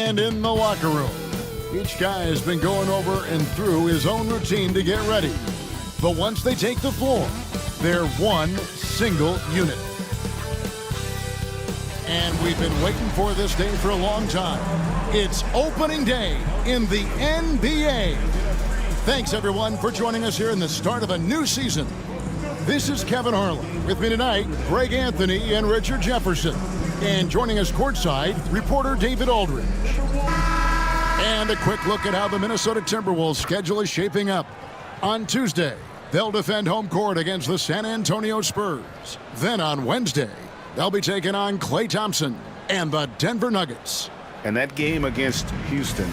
And in the locker room, each guy has been going over and through his own routine to get ready. But once they take the floor, they're one single unit. And we've been waiting for this day for a long time. It's opening day in the NBA. Thanks, everyone, for joining us here in the start of a new season. This is Kevin Harlan. With me tonight, Greg Anthony and Richard Jefferson. And joining us courtside, reporter David Aldridge. And a quick look at how the Minnesota Timberwolves schedule is shaping up. On Tuesday, they'll defend home court against the San Antonio Spurs. Then on Wednesday, they'll be taking on Klay Thompson and the Denver Nuggets. And that game against Houston,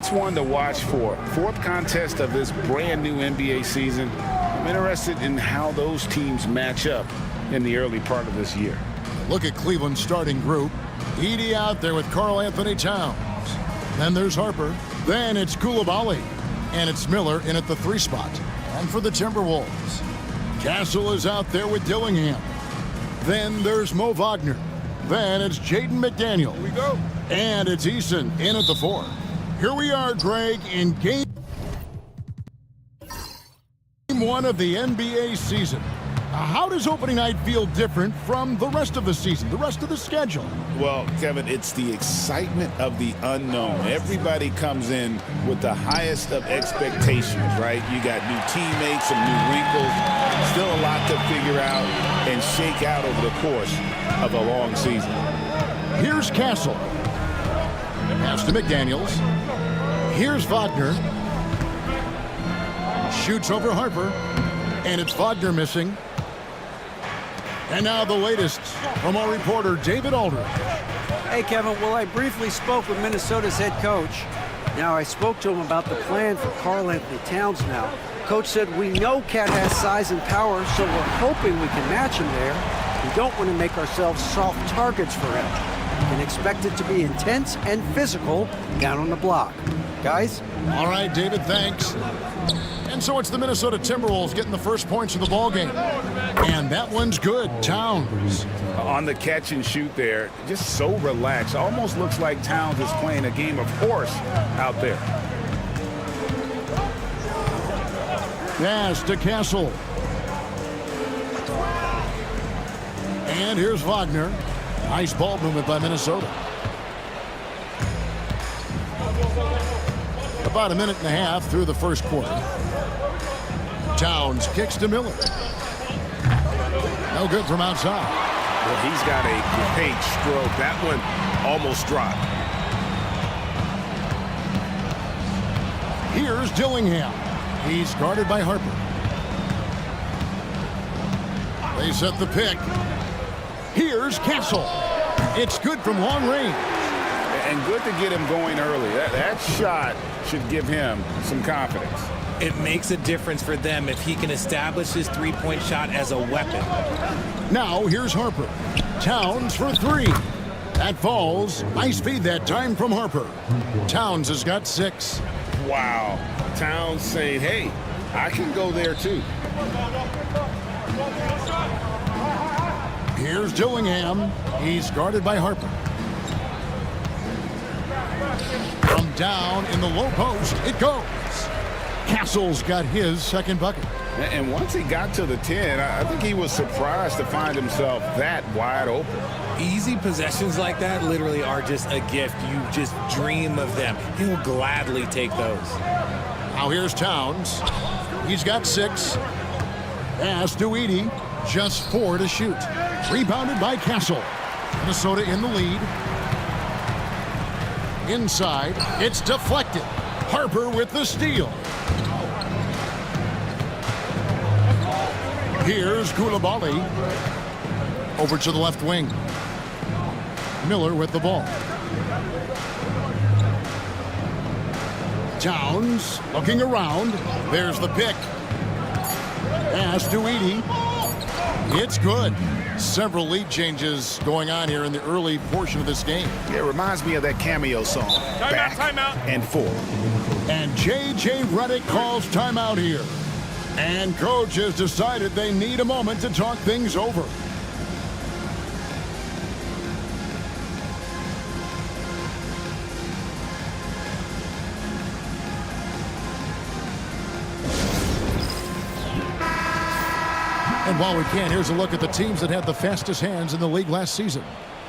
it's one to watch for. Fourth contest of this brand new NBA season. I'm interested in how those teams match up in the early part of this year. Look at Cleveland's starting group. Edey out there with Karl Anthony Towns. Then there's Harper. Then it's Koulibaly. And it's Miller in at the 3 spot. And for the Timberwolves, Castle is out there with Dillingham. Then there's Mo Wagner. Then it's Jaden McDaniel. Here we go. And it's Eason in at the 4. Here we are, Greg, in game 1 of the NBA season. How does opening night feel different from the rest of the season, the rest of the schedule? Well, Kevin, it's the excitement of the unknown. Everybody comes in with the highest of expectations, right? You got new teammates, some new wrinkles, still a lot to figure out and shake out over the course of a long season. Here's Castle. Pass to McDaniels. Here's Wagner. Shoots over Harper. And it's Wagner missing. And now the latest from our reporter, David Aldridge. Hey, Kevin. Well, I briefly spoke with Minnesota's head coach. Now, I spoke to him about the plan for Karl Anthony Towns now. Coach said, we know Cat has size and power, so we're hoping we can match him there. We don't want to make ourselves soft targets for him. You can expect it to be intense and physical down on the block. Guys? All right, David, thanks. And so it's the Minnesota Timberwolves getting the first points of the ballgame. And that one's good. Towns. On the catch and shoot there, just so relaxed. Almost looks like Towns is playing a game of horse out there. Pass to Castle. And here's Wagner. Nice ball movement by Minnesota. About a minute and a half through the first quarter. Towns kicks to Miller. No good from outside. Well, he's got a great stroke. That one almost dropped. Here's Dillingham. He's guarded by Harper. They set the pick. Here's Castle. It's good from long range. And good to get him going early. That shot should give him some confidence. It makes a difference for them if he can establish his three-point shot as a weapon. Now here's Harper. Towns for 3. That falls. Nice feed that time from Harper. Towns has got 6. Wow. Towns saying, hey, I can go there too. Here's Dillingham. He's guarded by Harper. From down in the low post, it goes. Castle's got his second bucket. And once he got to the 10, I think he was surprised to find himself that wide open. Easy possessions like that literally are just a gift. You just dream of them. He'll gladly take those. Now here's Towns. He's got 6. Pass to Edey. Just 4 to shoot. Rebounded by Castle. Minnesota in the lead. Inside, it's deflected. Harper with the steal. Here's Koulibaly. Over to the left wing. Miller with the ball. Towns looking around. There's the pick. Pass to Edey. It's good. Several lead changes going on here in the early portion of this game. It reminds me of that cameo song. Timeout. And forth. And J.J. Redick calls timeout here. And coach has decided they need a moment to talk things over. And while we can, here's a look at the teams that had the fastest hands in the league last season.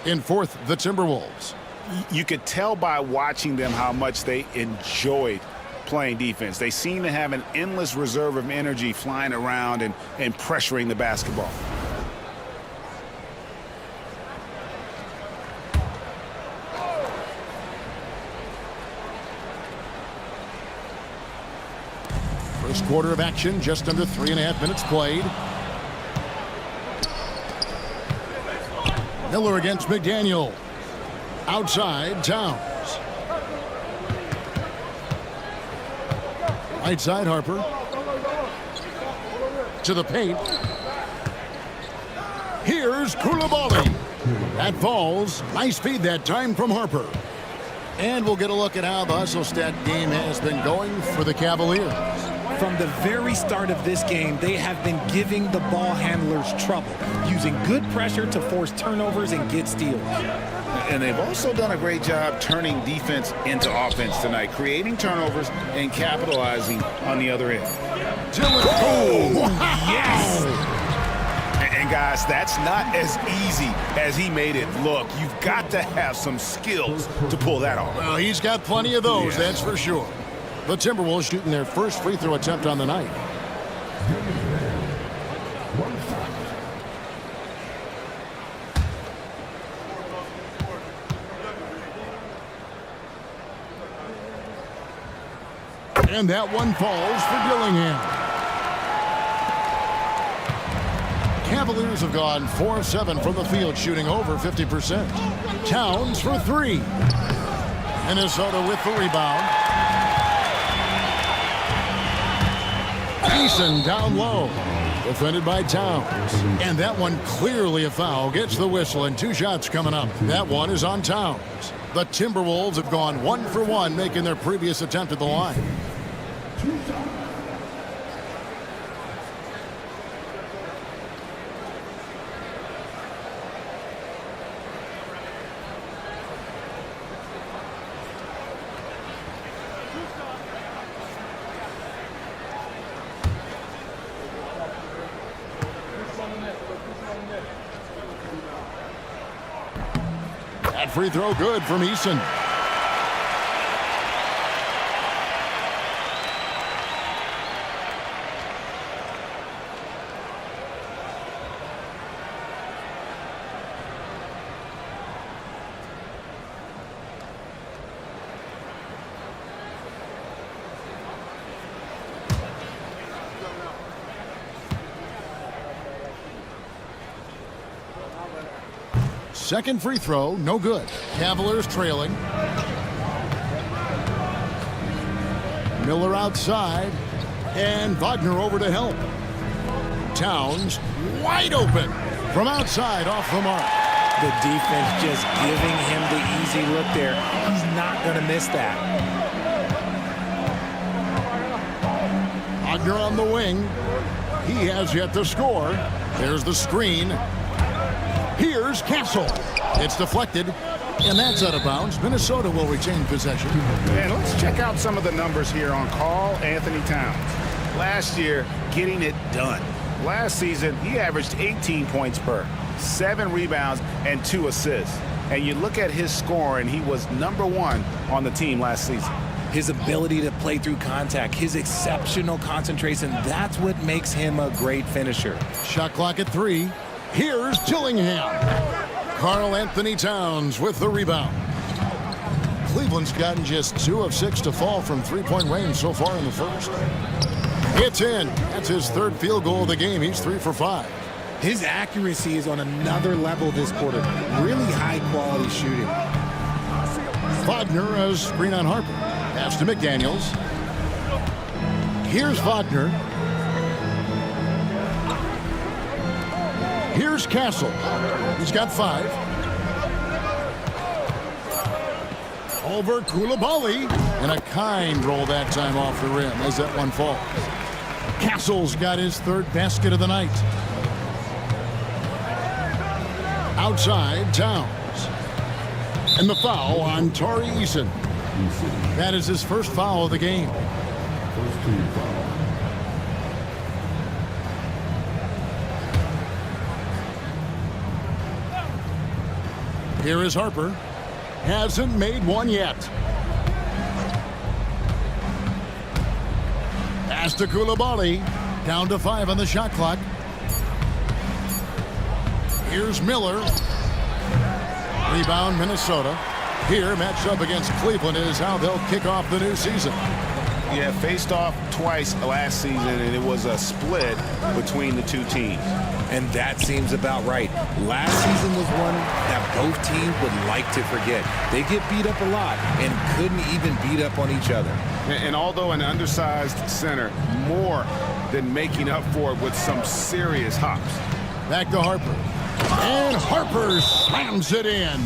In fourth, the Timberwolves. You could tell by watching them how much they enjoyed playing defense. They seem to have an endless reserve of energy flying around and pressuring the basketball. First quarter of action, just under 3.5 minutes played. Miller against McDaniel. Outside, Towns. Right side, Harper. To the paint. Here's Koulibaly. That falls. Nice feed that time from Harper. And we'll get a look at how the hustle stat game has been going for the Cavaliers. From the very start of this game, they have been giving the ball handlers trouble, using good pressure to force turnovers and get steals. And they've also done a great job turning defense into offense tonight, creating turnovers and capitalizing on the other end. Yes! And guys, that's not as easy as he made it look. You've got to have some skills to pull that off. Well, he's got plenty of those, that's for sure. The Timberwolves shooting their first free throw attempt on the night. And that one falls for Dillingham. Cavaliers have gone 4 of 7 from the field, shooting over 50%. Towns for 3. Minnesota with the rebound. Eason down low. Defended by Towns. And that one clearly a foul. Gets the whistle and 2 shots coming up. That one is on Towns. The Timberwolves have gone 1 for 1, making their previous attempt at the line. That free throw good from Eason. Second free throw, no good. Cavaliers trailing. Miller outside. And Wagner over to help. Towns wide open from outside off the mark. The defense just giving him the easy look there. He's not going to miss that. Wagner on the wing. He has yet to score. There's the screen. Here's Castle. It's deflected, and that's out of bounds. Minnesota will retain possession. And let's check out some of the numbers here on Karl Anthony Towns. Last year, getting it done. Last season, he averaged 18 points per, 7 rebounds, and 2 assists. And you look at his score, and he was #1 on the team last season. His ability to play through contact, his exceptional concentration, that's what makes him a great finisher. Shot clock at 3. Here's Dillingham. Karl Anthony Towns with the rebound. Cleveland's gotten just 2 of 6 to fall from three-point range so far in the first. It's in. That's his 3rd field goal of the game. He's 3 for 5. His accuracy is on another level this quarter. Really high-quality shooting. Wagner has screen on Harper. Pass to McDaniels. Here's Wagner. Here's Castle. He's got 5. Over Koulibaly. And a kind roll that time off the rim as that one falls. Castle's got his 3rd basket of the night. Outside, Towns. And the foul on Tari Eason. That is his first foul of the game. Here is Harper. Hasn't made one yet. Pass to Koulibaly. Down to 5 on the shot clock. Here's Miller. Rebound, Minnesota. Here, matched up against Cleveland, is how they'll kick off the new season. Yeah, faced off twice last season, and it was a split between the two teams. And that seems about right. Last season was one that both teams would like to forget. They get beat up a lot and couldn't even beat up on each other. And although an undersized center, more than making up for it with some serious hops. Back to Harper. And Harper slams it in.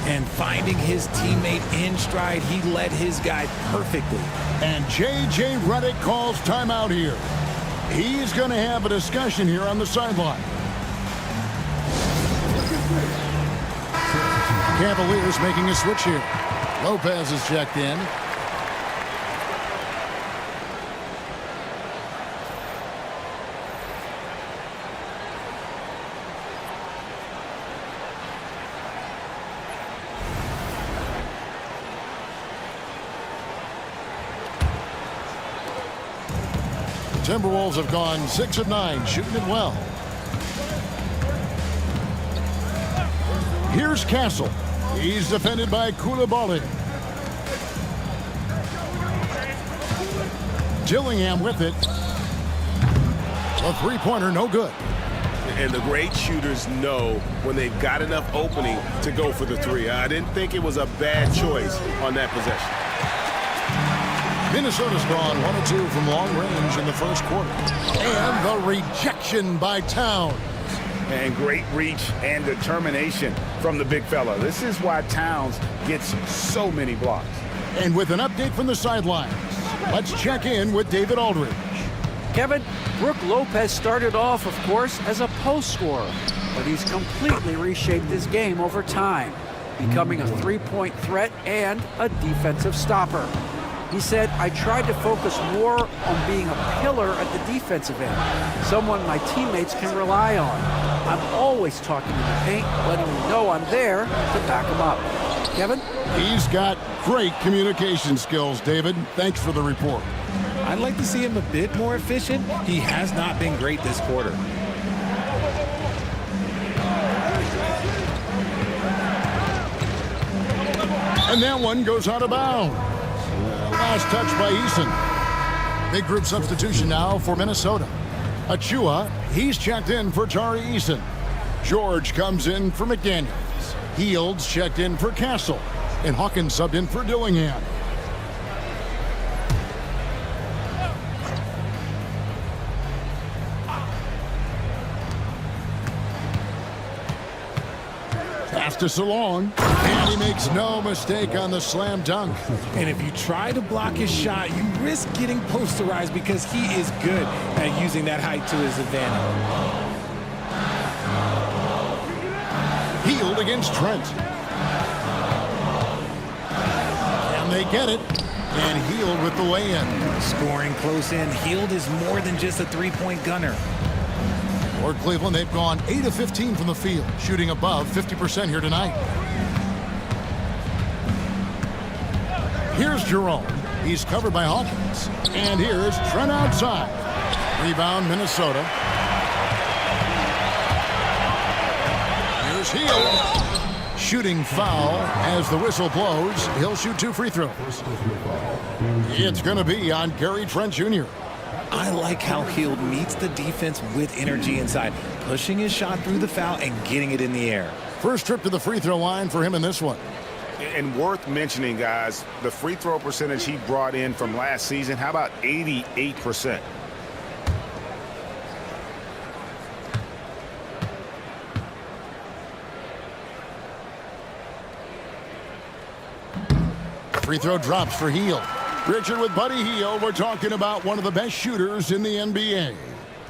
And finding his teammate in stride, he led his guy perfectly. And J.J. Redick calls timeout here. He's going to have a discussion here on the sideline. Cavaliers making a switch here. Lopez is checked in. Timberwolves have gone 6 of 9, shooting it well. Here's Castle. He's defended by Koulibaly. Dillingham with it. A three-pointer, no good. And the great shooters know when they've got enough opening to go for the 3. I didn't think it was a bad choice on that possession. Minnesota's gone 1 of 2 from long range in the first quarter. And the rejection by Towns. And great reach and determination from the big fella. This is why Towns gets so many blocks. And with an update from the sidelines, let's check in with David Aldridge. Kevin, Brook Lopez started off, of course, as a post scorer, but he's completely reshaped his game over time, becoming a three-point threat and a defensive stopper. He said, I tried to focus more on being a pillar at the defensive end, someone my teammates can rely on. I'm always talking in the paint, letting them know I'm there to back them up. Kevin? He's got great communication skills, David. Thanks for the report. I'd like to see him a bit more efficient. He has not been great this quarter. And that one goes out of bounds. Last touch by Eason. Big group substitution now for Minnesota. Achua, he's checked in for Tari Eason. George comes in for McDaniels. Heald's checked in for Castle. And Hawkins subbed in for Dillingham. Pass to Salon, and he makes no mistake on the slam dunk. And if you try to block his shot, you risk getting posterized because he is good at using that height to his advantage. Hield against Trent. And they get it. And Hield with the lay-in. Scoring close in, Hield is more than just a three-point gunner. For Cleveland, they've gone 8 of 15 from the field, shooting above 50% here tonight. Here's Jerome. He's covered by Hawkins. And here's Trent outside. Rebound, Minnesota. Here's Hield. Shooting foul as the whistle blows. He'll shoot 2 free throws. It's going to be on Gary Trent Jr. I like how Hield meets the defense with energy inside, pushing his shot through the foul and getting it in the air. First trip to the free throw line for him in this one. And worth mentioning, guys, the free throw percentage he brought in from last season, how about 88%? Free throw drops for Hield. Richard, with Buddy Hield, we're talking about one of the best shooters in the NBA.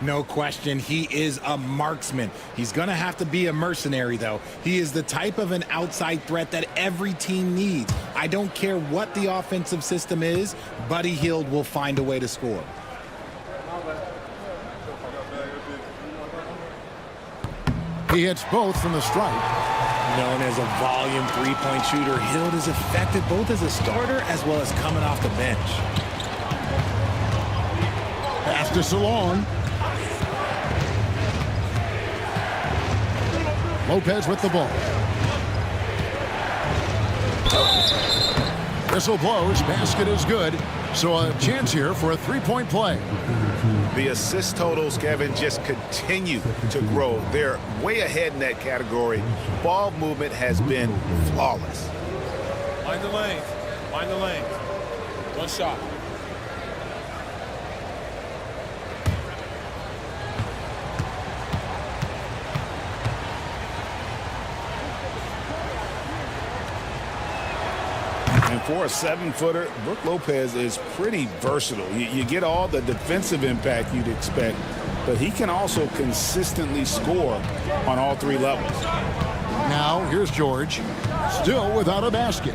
No question, he is a marksman. He's going to have to be a mercenary, though. He is the type of an outside threat that every team needs. I don't care what the offensive system is, Buddy Hield will find a way to score. He hits both from the stripe. Known as a volume three-point shooter, Hield is effective both as a starter as well as coming off the bench. Pass to Salon. Lopez with the ball. Whistle blows. Basket is good. So a chance here for a three-point play. The assist totals, Kevin, just continue to grow. They're way ahead in that category. Ball movement has been flawless. Find the lane. Find the lane. One shot. And for a 7-footer, Brook Lopez is pretty versatile. You get all the defensive impact you'd expect, but he can also consistently score on all three levels. Now here's George, still without a basket.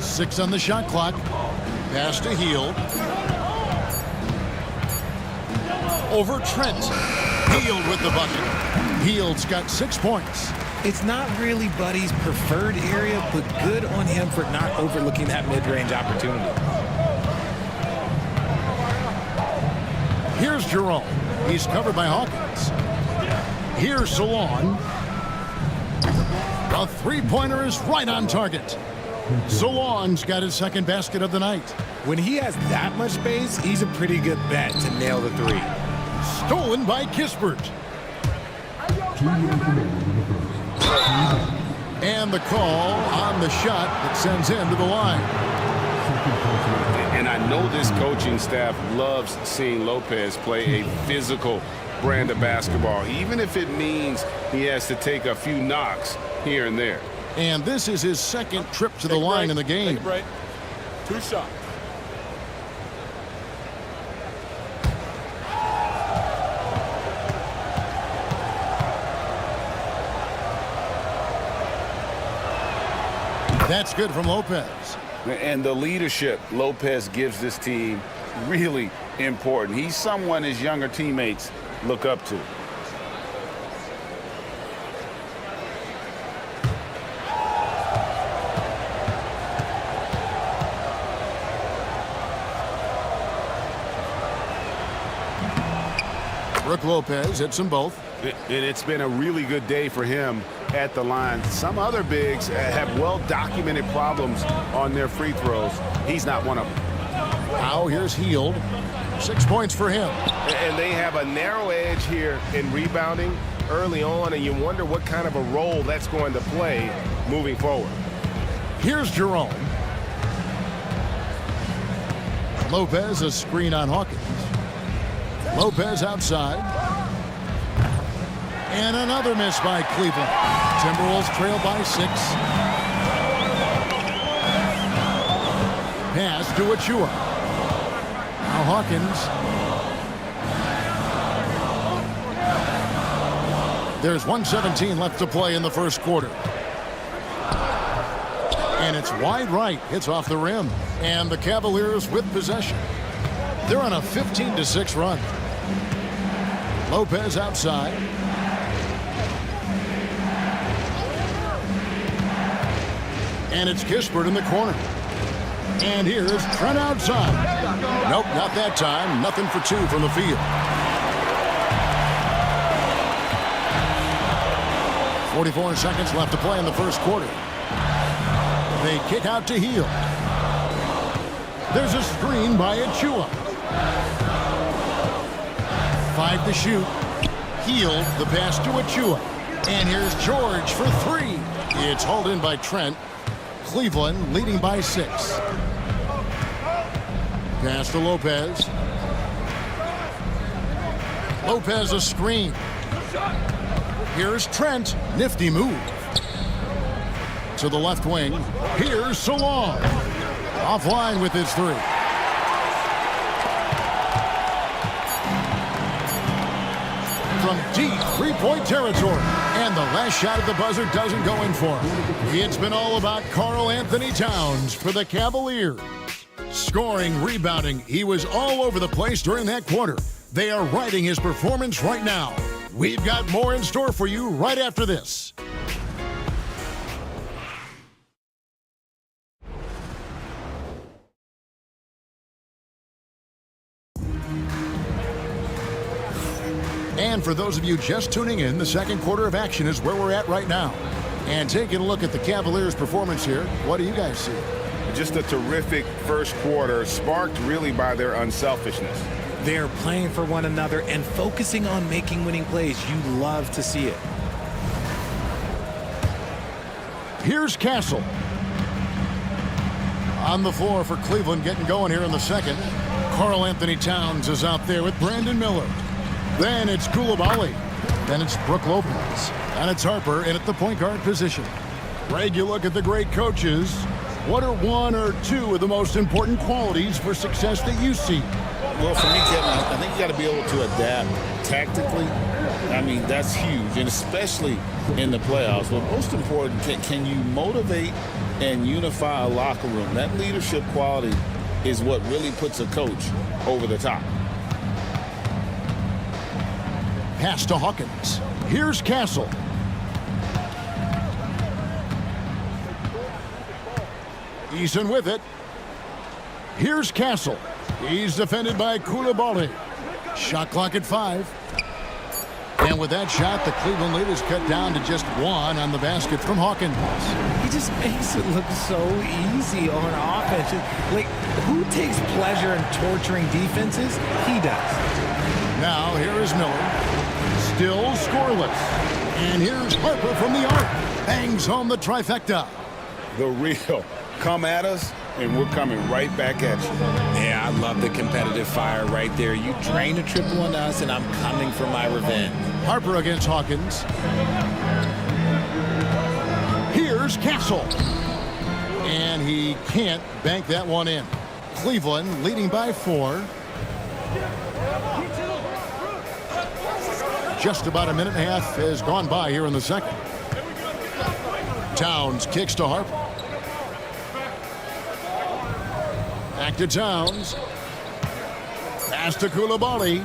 Six on the shot clock. Pass to Hield. Over Trent. Hield with the bucket. Hield's got 6 points. It's not really Buddy's preferred area, but good on him for not overlooking that mid-range opportunity. Here's Jerome. He's covered by Hawkins. Here's Salon. A three-pointer is right on target. Salon's got his second basket of the night. When he has that much space, he's a pretty good bet to nail the three. Stolen by Kispert. And the call on the shot that sends him to the line. And I know this coaching staff loves seeing Lopez play a physical brand of basketball, even if it means he has to take a few knocks here and there. And this is his second trip to the line in the game. Take a break. 2 shots. That's good from Lopez. And the leadership Lopez gives this team really important. He's someone his younger teammates look up to. Brook Lopez hits them both. And it's been a really good day for him at the line. Some other bigs have well-documented problems on their free throws. He's not one of them. Now here's Hield. 6 points for him. And they have a narrow edge here in rebounding early on, and you wonder what kind of a role that's going to play moving forward. Here's Jerome. Lopez, a screen on Hawkins. Lopez outside. And another miss by Cleveland. Timberwolves trail by 6. Pass to Achua. Now Hawkins. There's 1:17 left to play in the first quarter. And it's wide right. Hits off the rim. And the Cavaliers with possession. They're on a 15-6 run. Lopez outside. And it's Kispert in the corner. And here's Trent outside. Nope, not that time. Nothing for 2 from the field. 44 seconds left to play in the first quarter. They kick out to Hield. There's a screen by Achua. 5 to shoot. Hield, the pass to Achua. And here's George for 3. It's hauled in by Trent. Cleveland leading by 6. Pass to Lopez. Lopez a screen. Here's Trent. Nifty move. To the left wing. Here's Salon. Offline with his three. From deep three-point territory. And the last shot at the buzzer doesn't go in for him. It's been all about Karl Anthony Towns for the Cavaliers. Scoring, rebounding, he was all over the place during that quarter. They are riding his performance right now. We've got more in store for you right after this. And for those of you just tuning in, the second quarter of action is where we're at right now. And taking a look at the Cavaliers' performance here, what do you guys see? Just a terrific first quarter, sparked really by their unselfishness. They're playing for one another and focusing on making winning plays. You love to see it. Here's Castle. On the floor for Cleveland, getting going here in the second. Karl Anthony Towns is out there with Brandon Miller. Then it's Koulibaly. Then it's Brook Lopez. And it's Harper in at the point guard position. Greg, you look at the great coaches. What are one or two of the most important qualities for success that you see? Well, for me, Kevin, I think you got to be able to adapt tactically. I mean, that's huge, and especially in the playoffs. But most important, can you motivate and unify a locker room? That leadership quality is what really puts a coach over the top. Pass to Hawkins. Here's Castle. Eason with it. Here's Castle. He's defended by Koulibaly. Shot clock at 5. And with that shot, the Cleveland lead is cut down to just 1 on the basket from Hawkins. He just makes it look so easy on offense. Like, who takes pleasure in torturing defenses? He does. Now, here is Miller. Still scoreless. And here's Harper from the arc. Bangs home the trifecta. The real come at us, and we're coming right back at you. Yeah, I love the competitive fire right there. You drain a triple on us, and I'm coming for my revenge. Harper against Hawkins. Here's Castle. And he can't bank that one in. Cleveland leading by 4. Just about a minute and a half has gone by here in the second. Towns kicks to Harper. Back to Towns. Pass to Koulibaly.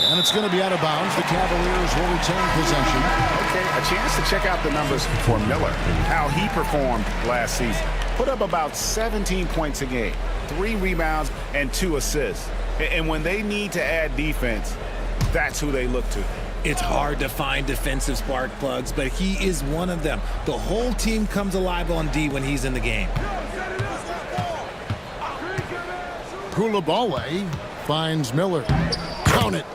And it's going to be out of bounds. The Cavaliers will retain possession. Okay, a chance to check out the numbers for Miller, how he performed last season. Put up about 17 points a game, 3 rebounds, and 2 assists. And when they need to add defense, that's who they look to. It's hard to find defensive spark plugs, but he is one of them. The whole team comes alive on D when he's in the game. Koulibaly finds Miller. Count it.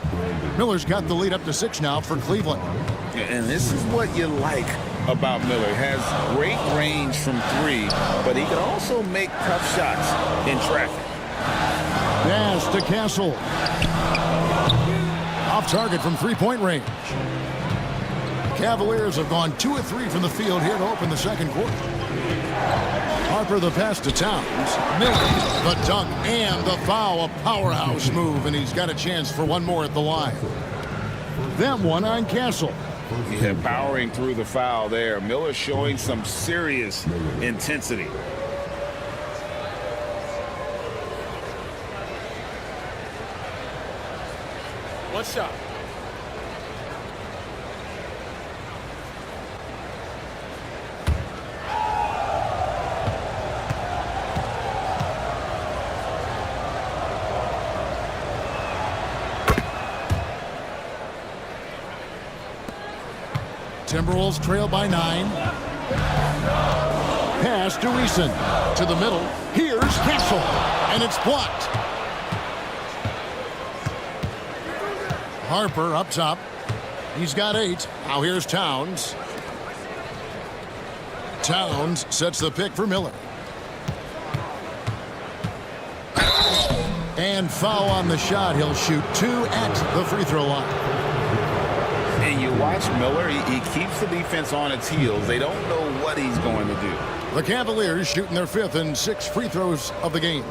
Miller's got the lead up to 6 now for Cleveland. And this is what you like about Miller. Has great range from 3, but he can also make tough shots in traffic. Pass to Castle. Off target from 3-point range. Cavaliers have gone 2 of 3 from the field here to open the second quarter. Harper the pass to Towns. Miller the dunk and the foul. A powerhouse move, and he's got a chance for one more at the line. That one on Castle. Yeah, powering through the foul there. Miller showing some serious intensity. One shot. Timberwolves trail by 9. Pass to Eason. To the middle. Here's Castle. And it's blocked. Harper up top. He's got 8. Now here's Towns. Towns sets the pick for Miller. And foul on the shot. He'll shoot 2 at the free throw line. And you watch Miller, he keeps the defense on its heels. They don't know what he's going to do. The Cavaliers shooting their 5th and 6th free throws of the game.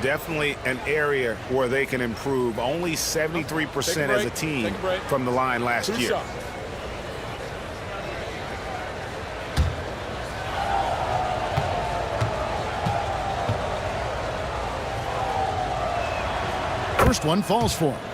Definitely an area where they can improve. Only 73% as a team from the line last year. Shots. First one falls for him.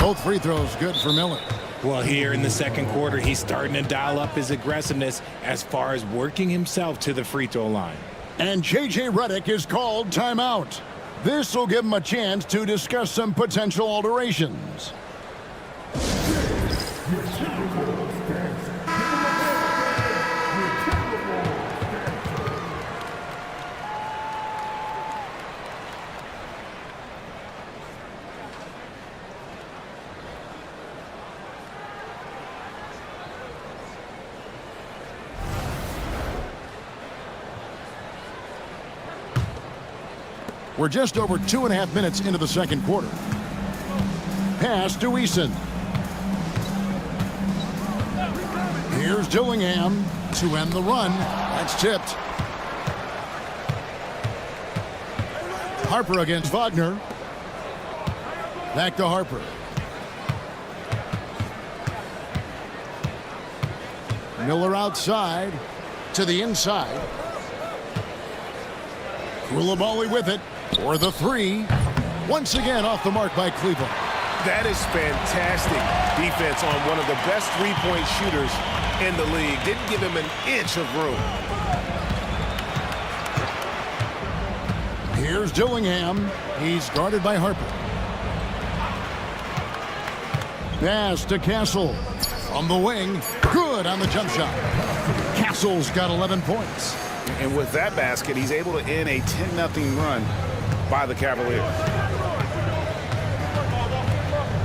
Both free throws good for Miller. Well, here in the second quarter, he's starting to dial up his aggressiveness as far as working himself to the free throw line. And J.J. Redick is called timeout. This will give him a chance to discuss some potential alterations. We're just over 2.5 minutes into the second quarter. Pass to Eason. Here's Dillingham to end the run. That's tipped. Harper against Wagner. Back to Harper. Miller outside to the inside. Koulibaly with it for the 3. Once again off the mark by Cleveland. That is fantastic defense on one of the best three-point shooters in the league. Didn't give him an inch of room. Here's Dillingham. He's guarded by Harper. Pass to Castle. On the wing. Good on the jump shot. Castle's got 11 points. And with that basket, he's able to end a 10-0 run by the Cavaliers.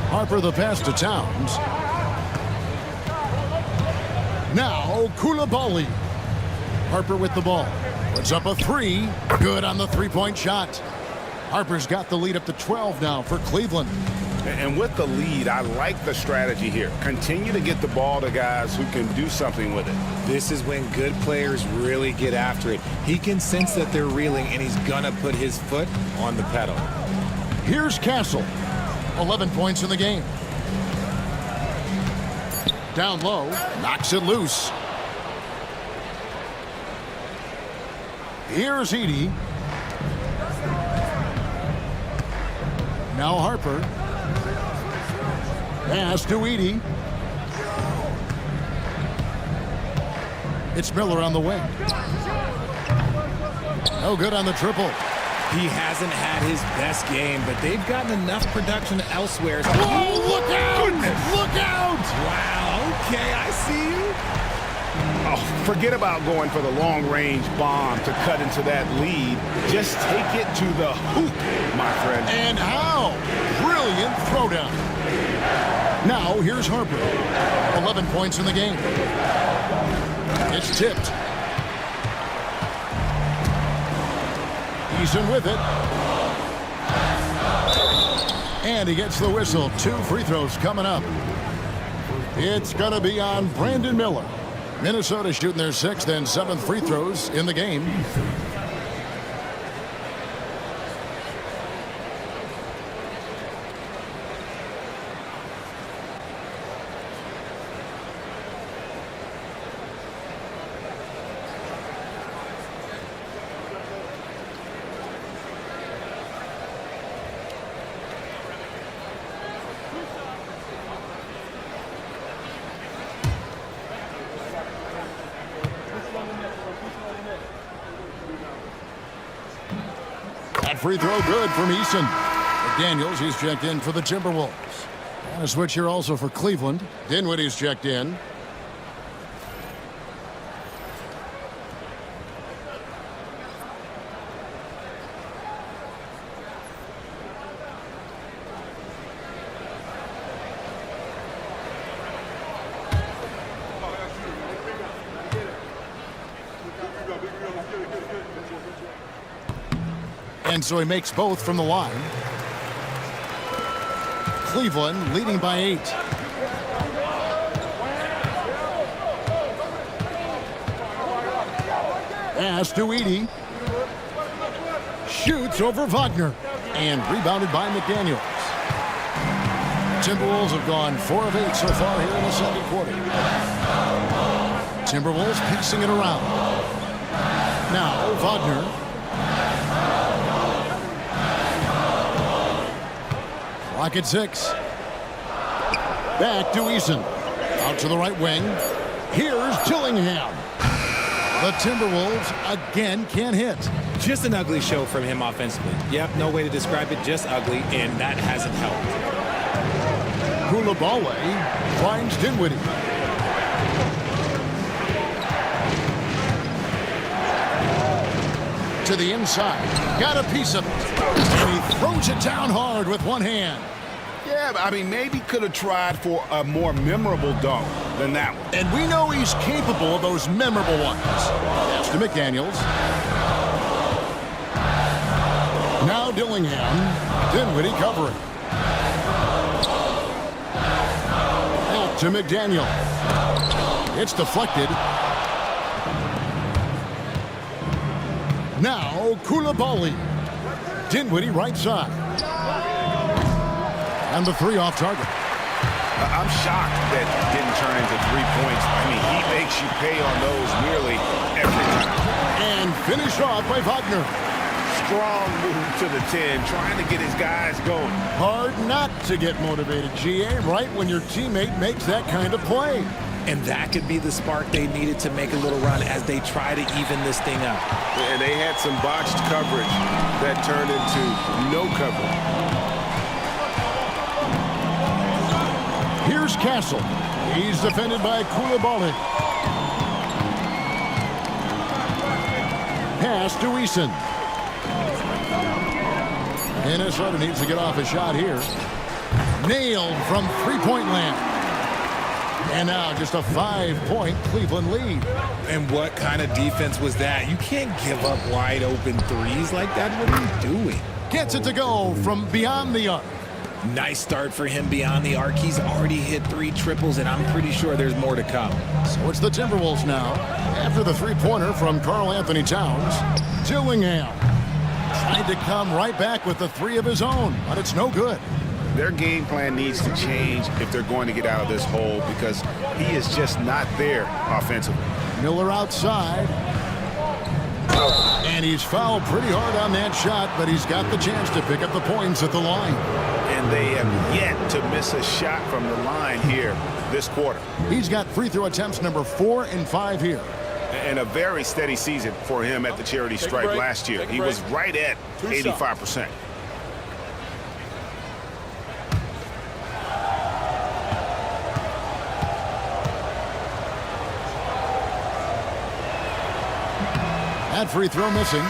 Harper the pass to Towns. Now Koulibaly. Harper with the ball. Puts up a 3. Good on the three-point shot. Harper's got the lead up to 12 now for Cleveland. And with the lead, I like the strategy here. Continue to get the ball to guys who can do something with it. This is when good players really get after it. He can sense that they're reeling, and he's going to put his foot on the pedal. Here's Castle. 11 points in the game. Down low. Knocks it loose. Here's Edey. Now Harper. Pass to Edey. It's Miller on the wing. No good on the triple. He hasn't had his best game, but they've gotten enough production elsewhere. Oh, look out! Goodness. Look out! Wow, okay, I see you. Oh, forget about going for the long-range bomb to cut into that lead. Just take it to the hoop, my friend. And how? Brilliant throwdown. Now, here's Harper. 11 points in the game. It's tipped. Eason with it. And he gets the whistle. 2 free throws coming up. It's going to be on Brandon Miller. Minnesota shooting their 6th and 7th free throws in the game. That free throw good from Eason. McDaniels, he's checked in for the Timberwolves. And a switch here also for Cleveland. Dinwiddie's checked in. And so he makes both from the line. Cleveland leading by 8. Pass to Edey. Shoots over Wagner. And rebounded by McDaniels. Timberwolves have gone 4 of 8 so far here in the second quarter. Timberwolves piecing it around. Now Wagner. Clock at 6. Back to Eason. Out to the right wing. Here's Dillingham. The Timberwolves again can't hit. Just an ugly show from him offensively. Yep, no way to describe it, just ugly, and that hasn't helped. Koulibaly finds Dinwiddie. To the inside. Got a piece of it. And he throws it down hard with one hand. Yeah, I mean, maybe could have tried for a more memorable dunk than that one. And we know he's capable of those memorable ones. Pass to McDaniels. Now Dillingham. Dinwiddie covering. Out to McDaniel. It's deflected. Now Koulibaly. Dinwiddie right side. And the 3 off target. I'm shocked that didn't turn into 3 points. I mean, he makes you pay on those nearly every time. And finished off by Wagner. Strong move to the 10, trying to get his guys going. Hard not to get motivated, GA, right when your teammate makes that kind of play. And that could be the spark they needed to make a little run as they try to even this thing up. And they had some botched coverage that turned into no coverage. Here's Castle. He's defended by Koulibaly. Pass to Eason. Minnesota needs to get off a shot here. Nailed from three-point land. And now just a 5-point Cleveland lead. And what kind of defense was that? You can't give up wide open threes like that. What are you doing? Gets it to go from beyond the arc. Nice start for him beyond the arc. He's already hit 3 triples, and I'm pretty sure there's more to come. So it's the Timberwolves now. After the three-pointer from Karl Anthony Towns, Dillingham tried to come right back with the 3 of his own, but it's no good. Their game plan needs to change if they're going to get out of this hole because he is just not there offensively. Miller outside. And he's fouled pretty hard on that shot, but he's got the chance to pick up the points at the line. And they have yet to miss a shot from the line here this quarter. He's got free throw attempts number 4 and 5 here. And a very steady season for him at the charity stripe last year. He was right at 85%. That free throw missing.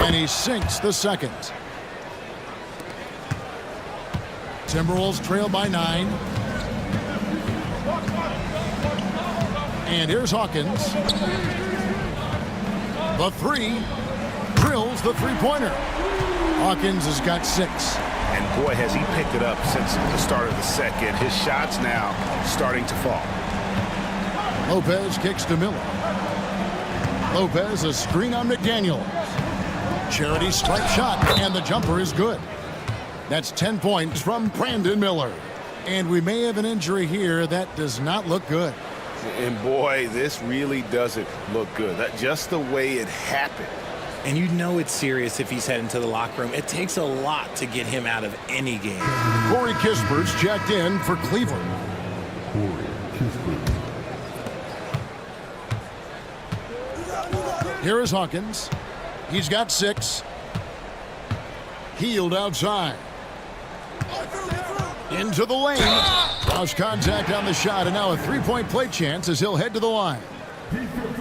And he sinks the second. Timberwolves trail by 9. And here's Hawkins. The 3 drills the three-pointer. Hawkins has got 6. And boy, has he picked it up since the start of the second. His shots now starting to fall. Lopez kicks to Miller. Lopez a screen on McDaniel. Charity stripe shot, and the jumper is good. That's 10 points from Brandon Miller. And we may have an injury here that does not look good. And boy, this really doesn't look good. That just the way it happened. And you know it's serious if he's heading to the locker room. It takes a lot to get him out of any game. Corey Kispert's checked in for Cleveland. Here is Hawkins. He's got 6. Healed outside. Into the lane. House contact on the shot, and now a three-point play chance as he'll head to the line.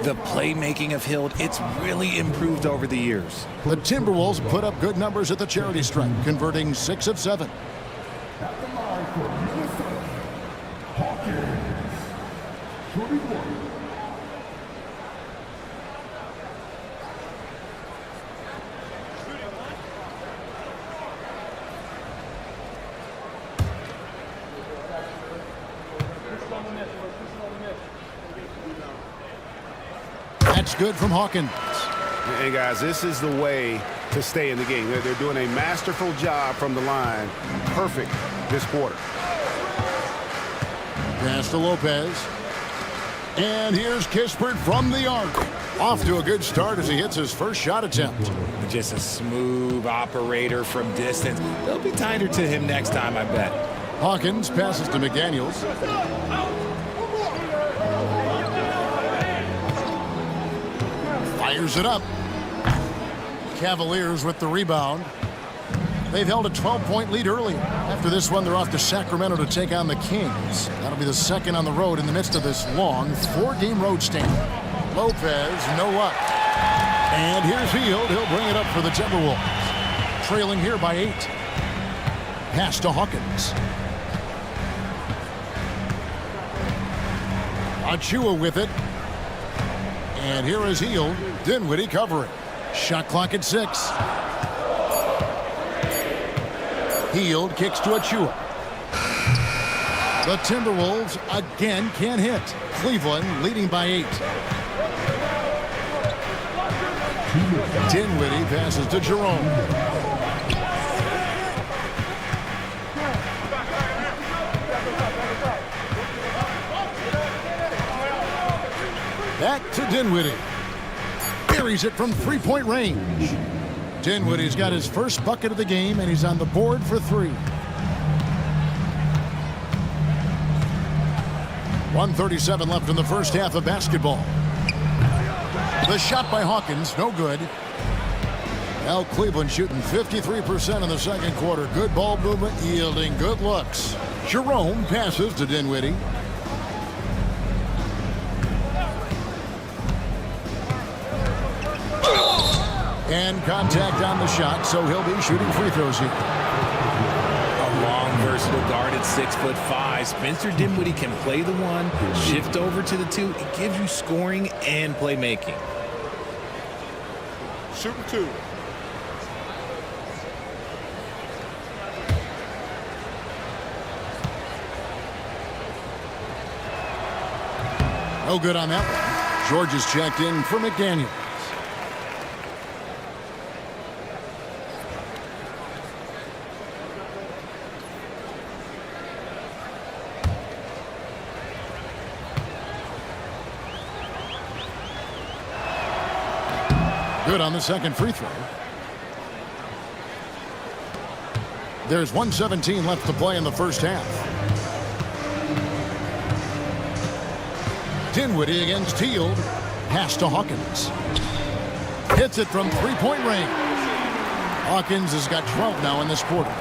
The playmaking of Hild, it's really improved over the years. The Timberwolves put up good numbers at the charity stripe, converting 6 of 7. That's good from Hawkins. And guys, this is the way to stay in the game. They're doing a masterful job from the line. Perfect this quarter. Pass to Lopez. And here's Kispert from the arc. Off to a good start as he hits his first shot attempt. Just a smooth operator from distance. They'll be tighter to him next time, I bet. Hawkins passes to McDaniels. Fires it up. Cavaliers with the rebound. They've held a 12-point lead early. After this one, they're off to Sacramento to take on the Kings. That'll be the second on the road in the midst of this long 4-game road stand. Lopez, no luck. And here's Hield. He'll bring it up for the Timberwolves. Trailing here by 8. Pass to Hawkins. Achua with it. And here is Hield. Dinwiddie covering. Shot clock at 6. Hield kicks to Achua. The Timberwolves again can't hit. Cleveland leading by 8. Dinwiddie passes to Jerome. Back to Dinwiddie. Buries it from three-point range. Dinwiddie's got his first bucket of the game, and he's on the board for 3. 1:37 left in the first half of basketball. The shot by Hawkins, no good. Now Cleveland shooting 53% in the second quarter. Good ball movement, yielding good looks. Jerome passes to Dinwiddie. And contact on the shot, so he'll be shooting free throws here. A long, versatile guard at 6'5". Spencer Dinwiddie can play the 1, shift over to the 2. It gives you scoring and playmaking. Shooting 2. No good on that one. George is checked in for McDaniels. Good on the second free throw. There's 1:17 left to play in the first half. Dinwiddie against Hield. Pass to Hawkins. Hits it from three-point range. Hawkins has got 12 now in this quarter.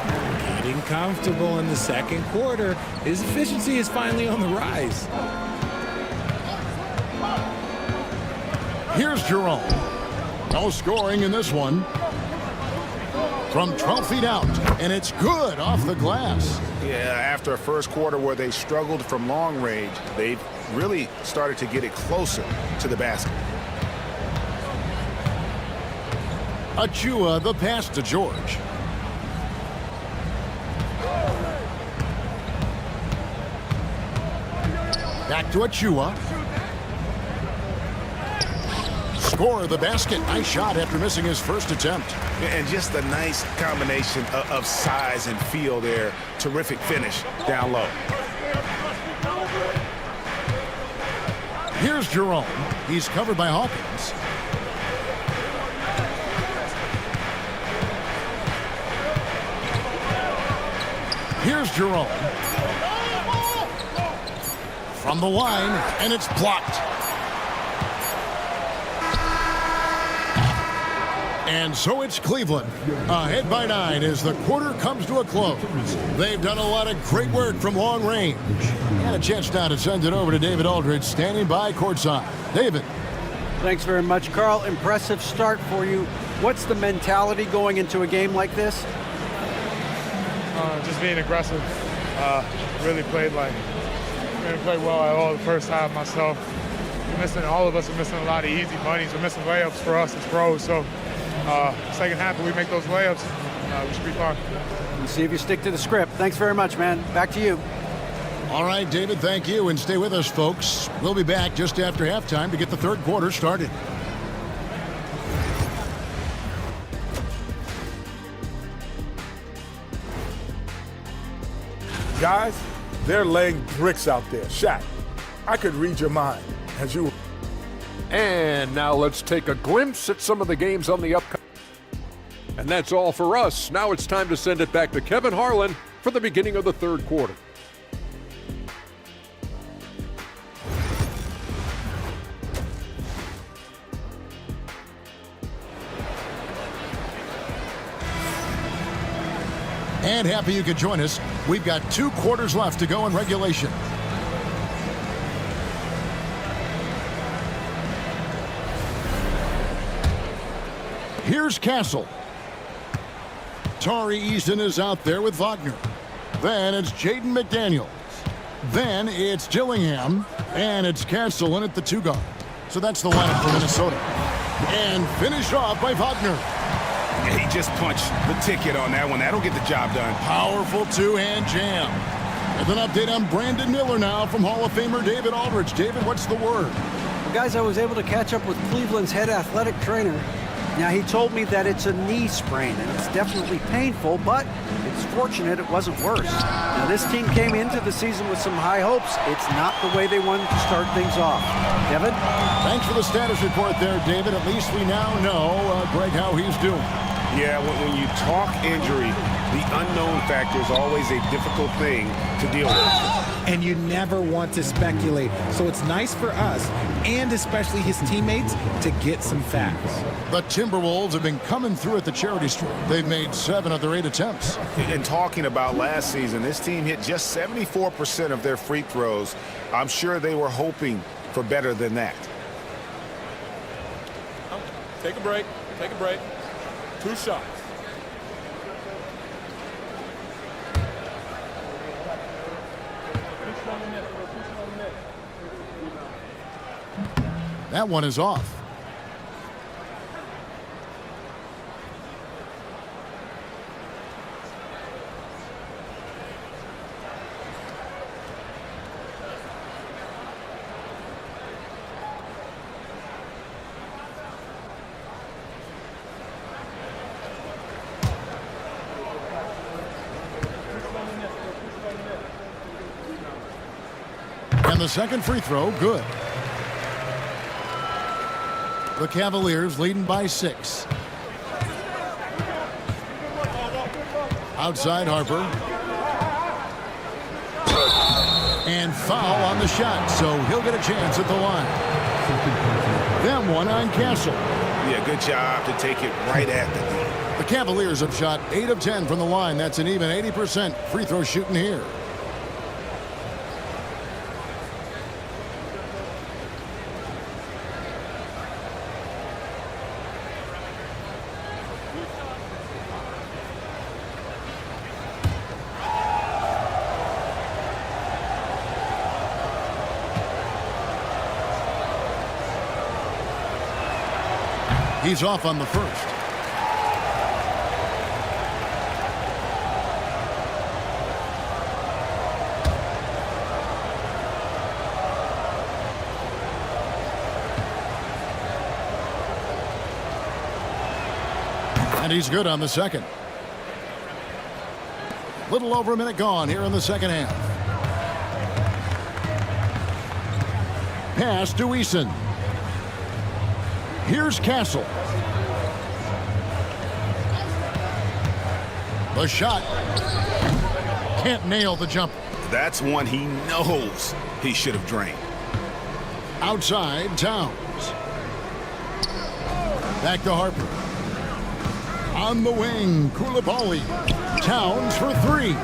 Getting comfortable in the second quarter. His efficiency is finally on the rise. Here's Jerome. No scoring in this one. From 12 feet out, and it's good off the glass. Yeah, after a first quarter where they struggled from long range, they've really started to get it closer to the basket. Achua, the pass to George. Back to Achua. Score the basket. Nice shot after missing his first attempt. And just a nice combination of size and feel there. Terrific finish down low. Here's Jerome. He's covered by Hawkins. Here's Jerome. From the line, and it's blocked. And so it's Cleveland, ahead by 9 as the quarter comes to a close. They've done a lot of great work from long range. And a chance now to send it over to David Aldridge, standing by courtside. David. Thanks very much, Carl. Impressive start for you. What's the mentality going into a game like this? Just being aggressive. Really played well at all the first half myself. All of us are missing a lot of easy bunnies. We're missing layups for us as pros. So second half, if we make those layups, we should be fine. We'll see if you stick to the script. Thanks very much, man. Back to you. All right, David, thank you. And stay with us, folks. We'll be back just after halftime to get the third quarter started. Guys, they're laying bricks out there. Shaq, I could read your mind as you... And now let's take a glimpse at some of the games on the upcoming. And that's all for us. Now it's time to send it back to Kevin Harlan for the beginning of the third quarter. And happy you could join us. We've got 2 quarters left to go in regulation. Here's Castle. Tari Eason is out there with Wagner. Then it's Jaden McDaniels. Then it's Dillingham. And it's Castle in at the 2 guard. So that's the lineup for Minnesota. And finished off by Wagner. Yeah, he just punched the ticket on that one. That'll get the job done. Powerful 2-hand jam. With an update on Brandon Miller now from Hall of Famer David Aldridge. David, what's the word? Well, guys, I was able to catch up with Cleveland's head athletic trainer. Now, he told me that it's a knee sprain, and it's definitely painful, but it's fortunate it wasn't worse. Now, this team came into the season with some high hopes. It's not the way they wanted to start things off. Kevin? Thanks for the status report there, David. At least we now know, Greg, how he's doing. Yeah, when you talk injury, the unknown factor is always a difficult thing to deal with. And you never want to speculate. So it's nice for us, and especially his teammates, to get some facts. The Timberwolves have been coming through at the charity stripe. They've made 7 of their 8 attempts. And talking about last season, this team hit just 74% of their free throws. I'm sure they were hoping for better than that. Take a break. Take a break. 2 shots. That one is off. And the second free throw, good. The Cavaliers leading by 6. Outside Harper. And foul on the shot, so he'll get a chance at the line. Then one on Castle. Yeah, good job to take it right at the knee. The Cavaliers have shot 8 of 10 from the line. That's an even 80% free throw shooting here. He's off on the first. And he's good on the second. Little over a minute gone here in the second half. Pass to Eason. Here's Castle. The shot. Can't nail the jump. That's one he knows he should have drained. Outside, Towns. Back to Harper. On the wing, Koulibaly. Towns for three.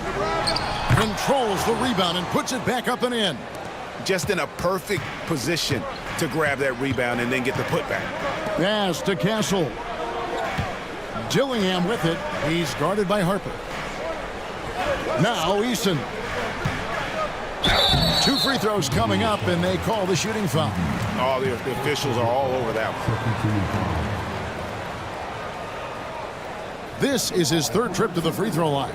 Controls the rebound and puts it back up and in. Just in a perfect position to grab that rebound and then get the putback. Pass to Castle. Dillingham with it. He's guarded by Harper. Now Eason. 2 free throws coming up, and they call the shooting foul. Oh, the officials are all over that one. This is his 3rd trip to the free throw line.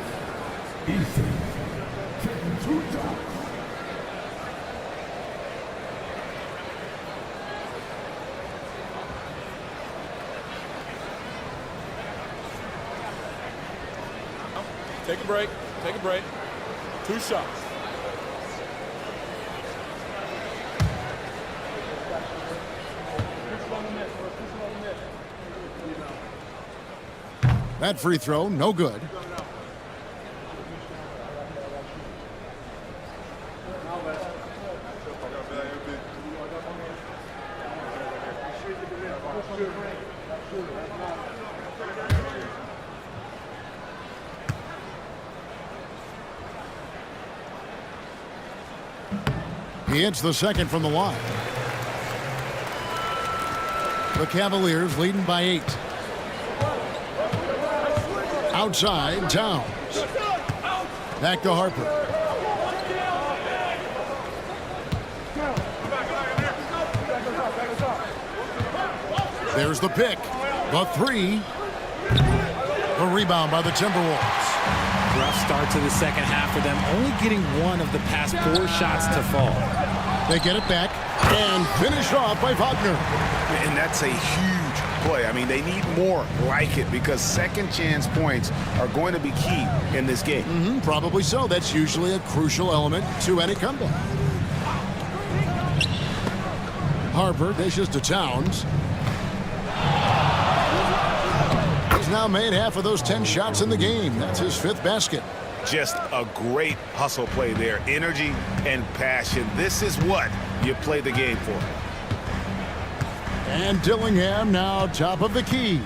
Take a break. Take a break. 2 shots. That free throw, no good. He hits the second from the line. The Cavaliers leading by 8. Outside, Towns. Back to Harper. There's the pick. The 3. The rebound by the Timberwolves. Rough start to the second half for them, only getting 1 of the past 4 shots to fall. They get it back and finish off by Wagner. And that's a huge play. I mean, they need more like it because second chance points are going to be key in this game. Probably so. That's usually a crucial element to any comeback. Harper dishes to Towns. He's now made half of those 10 shots in the game. That's his 5th basket. Just a great hustle play there. Energy and passion. This is what you play the game for. And Dillingham now top of the key.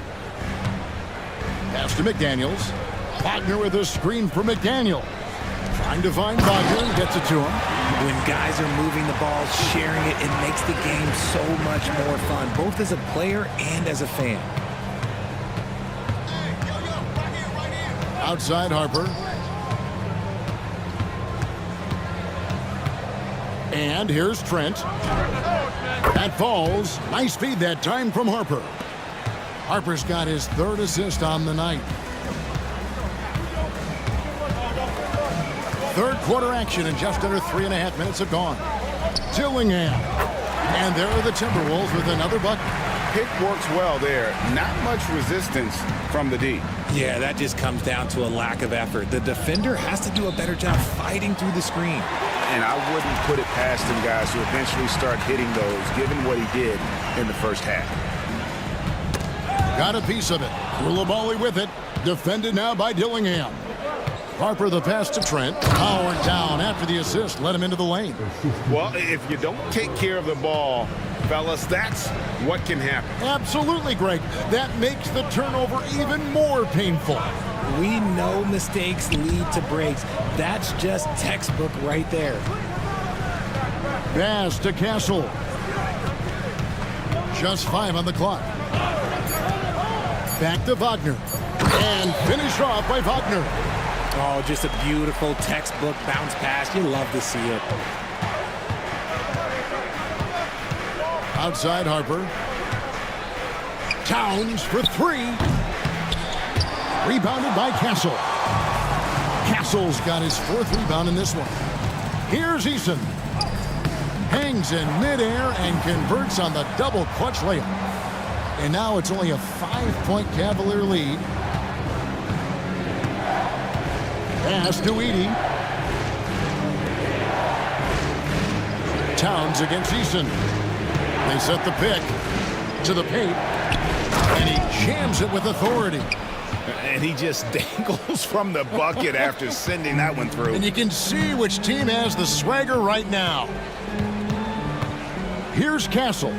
Pass to McDaniels. Wagner with a screen for McDaniel. Trying to find Wagner and gets it to him. When guys are moving the ball, sharing it, it makes the game so much more fun, both as a player and as a fan. Outside Harper. And here's Trent. That falls. Nice feed that time from Harper. Harper's got his 3rd assist on the night. 3rd quarter action and just under 3.5 minutes have gone. Dillingham. And there are the Timberwolves with another bucket. Pick works well there. Not much resistance from the D. Yeah, that just comes down to a lack of effort. The defender has to do a better job fighting through the screen. And I wouldn't put it past him, guys, to eventually start hitting those, given what he did in the first half. Got a piece of it. Koulibaly with it. Defended now by Dillingham. Harper the pass to Trent. Powered down after the assist. Let him into the lane. Well, if you don't take care of the ball, fellas, that's what can happen. Absolutely, Greg. That makes the turnover even more painful. We know mistakes lead to breaks. That's just textbook right there. Pass to Castle. Just 5 on the clock. Back to Wagner. And finished off by Wagner. Oh, just a beautiful textbook bounce pass. You love to see it. Outside Harper. Towns for 3. Rebounded by Castle. Castle's got his 4th rebound in this one. Here's Eason. Hangs in midair and converts on the double clutch layup. And now it's only a 5-point Cavalier lead. Pass to Edey. Towns against Eason. They set the pick to the paint. And he jams it with authority. And he just dangles from the bucket after sending that one through. And you can see which team has the swagger right now. Here's Castle.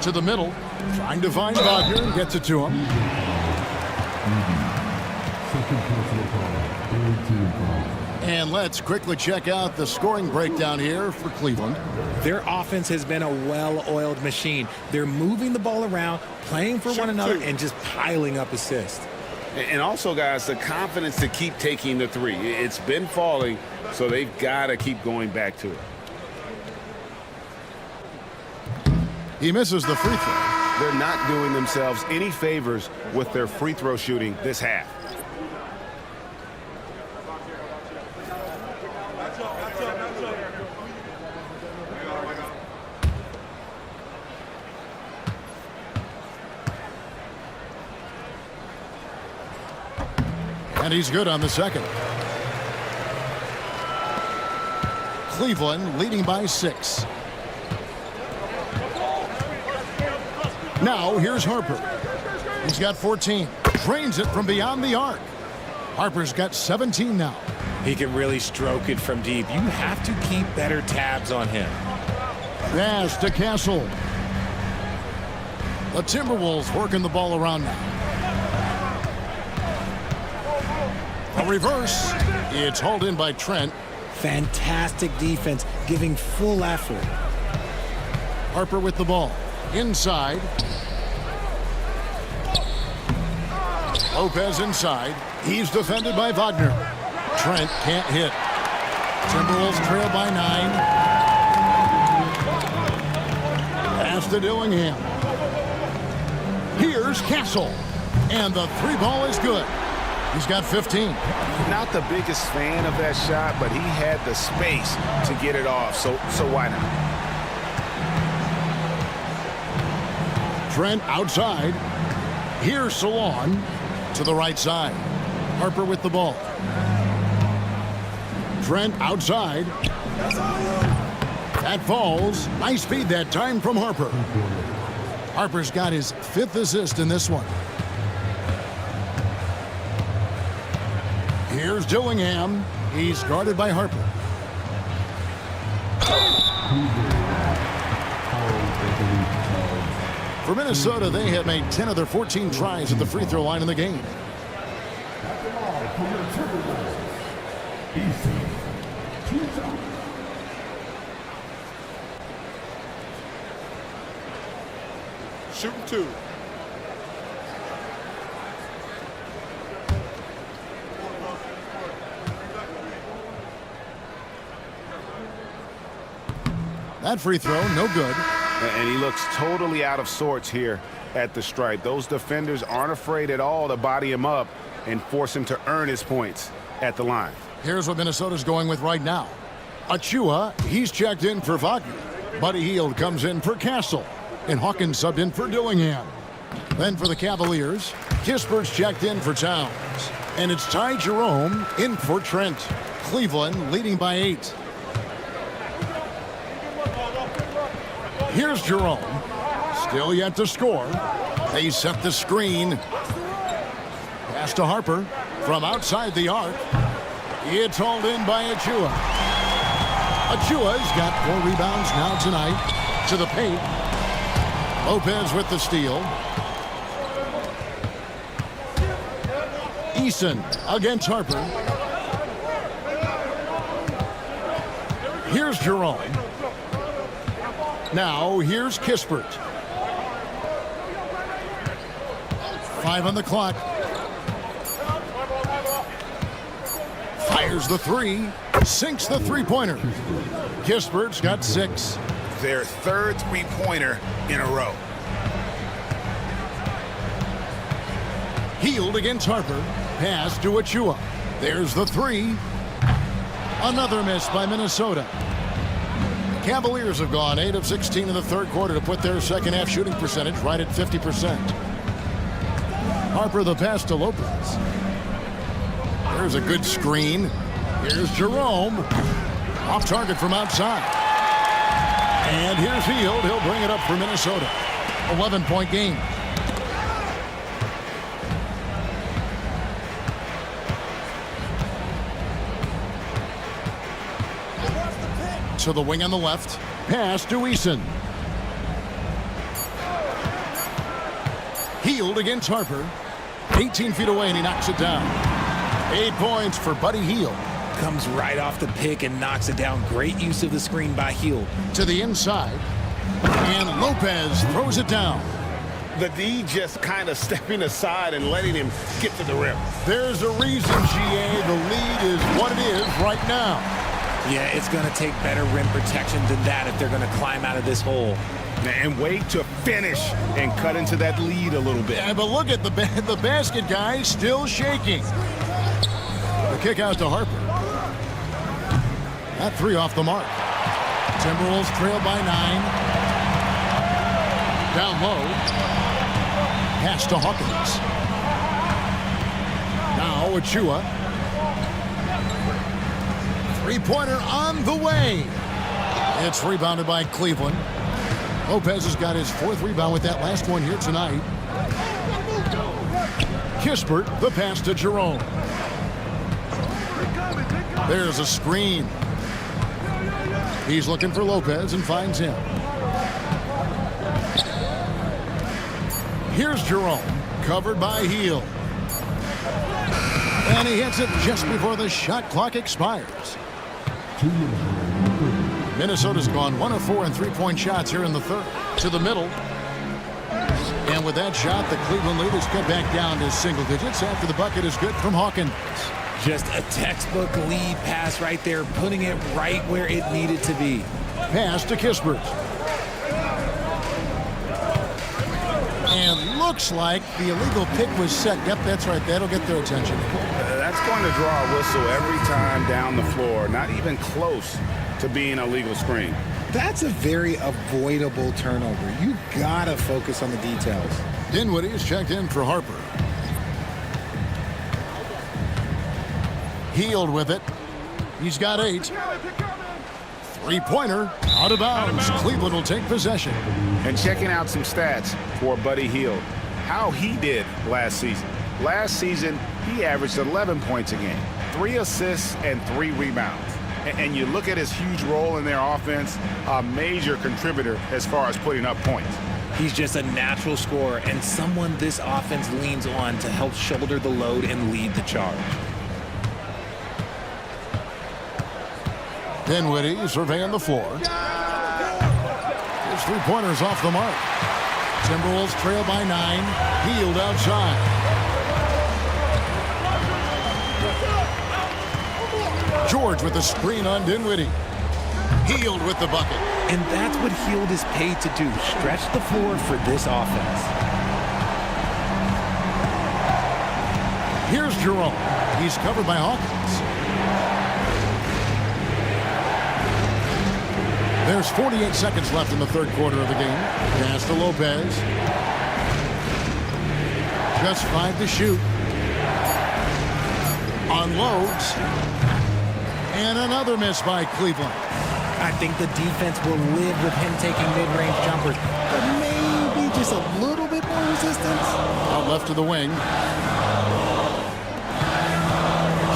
To the middle, trying to find Wagner, gets it to him. And let's quickly check out the scoring breakdown here for Cleveland. Their offense has been a well-oiled machine. They're moving the ball around, playing for one another, and just piling up assists. And also, guys, the confidence to keep taking the three. It's been falling, so they've got to keep going back to it. He misses the free throw. They're not doing themselves any favors with their free throw shooting this half. And he's good on the second. Cleveland leading by 6. Now here's Harper. He's got 14. Drains it from beyond the arc. Harper's got 17 now. He can really stroke it from deep. You have to keep better tabs on him. Pass to Castle. The Timberwolves working the ball around now. A reverse. It's hauled in by Trent. Fantastic defense, giving full effort. Harper with the ball. Inside. Lopez inside. He's defended by Wagner. Trent can't hit. Timberwolves trail by 9. Pass to Dillingham. Here's Castle. And the 3 ball is good. He's got 15. Not the biggest fan of that shot, but he had the space to get it off, so why not? Trent outside. Here's Salon to the right side. Harper with the ball. Trent outside. That falls. Nice speed that time from Harper. Harper's got his 5th assist in this one. Here's Dillingham. He's guarded by Harper. For Minnesota, they have made 10 of their 14 tries at the free throw line in the game. Shooting 2. That free throw, no good. And he looks totally out of sorts here at the stripe. Those defenders aren't afraid at all to body him up and force him to earn his points at the line. Here's what Minnesota's going with right now. Achua, he's checked in for Wagner. Buddy Hield comes in for Castle. And Hawkins subbed in for Dillingham. Then for the Cavaliers, Kispert's checked in for Towns. And it's Ty Jerome in for Trent. Cleveland leading by 8. Here's Jerome. Still yet to score. They set the screen. Pass to Harper from outside the arc. It's hauled in by Achua. Achua's got 4 rebounds now tonight. To the paint. Lopez with the steal. Eason against Harper. Here's Jerome. Now, here's Kispert. 5 on the clock. Fires the 3. Sinks the three-pointer. Kispert's got 6. Their 3rd three-pointer in a row. Hield against Harper. Pass to Achua. There's the 3. Another miss by Minnesota. Cavaliers have gone 8 of 16 in the 3rd quarter to put their second half shooting percentage right at 50%. Harper the pass to Lopez. There's a good screen. Here's Jerome. Off target from outside. And here's Hield. He'll bring it up for Minnesota. 11-point game. To the wing on the left. Pass to Eason. Hield against Harper. 18 feet away, and he knocks it down. 8 points for Buddy Hield. Comes right off the pick and knocks it down. Great use of the screen by Hield. To the inside. And Lopez throws it down. The D just kind of stepping aside and letting him get to the rim. There's a reason, GA. The lead is what it is right now. Yeah, it's going to take better rim protection than that if they're going to climb out of this hole. And wait to finish and cut into that lead a little bit. Yeah, but look at the basket guy still shaking. The kick out to Harper. That 3 off the mark. Timberwolves trail by 9. Down low. Pass to Hawkins. Now Achua. 3-pointer on the way. It's rebounded by Cleveland. Lopez has got his 4th rebound with that last one here tonight. Kispert, the pass to Jerome. There's a screen. He's looking for Lopez and finds him. Here's Jerome, covered by Hield. And he hits it just before the shot clock expires. Minnesota's gone 1 of 4 in 3-point shots here in the third. To the middle. And with that shot, the Cleveland lead is cut back down to single digits after the bucket is good from Hawkins. Just a textbook lead pass right there, putting it right where it needed to be. Pass to Kispert. And looks like the illegal pick was set. Yep, that's right. That'll get their attention. That's going to draw a whistle every time down the floor. Not even close to being a legal screen. That's a very avoidable turnover. You gotta focus on the details. Dinwiddie is checked in for Harper. Hield with it. He's got 8. 3-pointer out of bounds. Cleveland will take possession. And checking out some stats for Buddy Hield. How he did last season. Last season, he averaged 11 points a game, 3 assists, and 3 rebounds. And you look at his huge role in their offense, a major contributor as far as putting up points. He's just a natural scorer and someone this offense leans on to help shoulder the load and lead the charge. Dinwiddie surveying the floor. His 3-pointer's off the mark. Timberwolves trail by 9. Hield outside. George with the screen on Dinwiddie. Hield with the bucket. And that's what Hield is paid to do, stretch the floor for this offense. Here's Jerome. He's covered by Hawkins. There's 48 seconds left in the third quarter of the game. Pass to Lopez. Just 5 to shoot. Unloads. And another miss by Cleveland. I think the defense will live with him taking mid-range jumpers, but maybe just a little bit more resistance. Out left to the wing.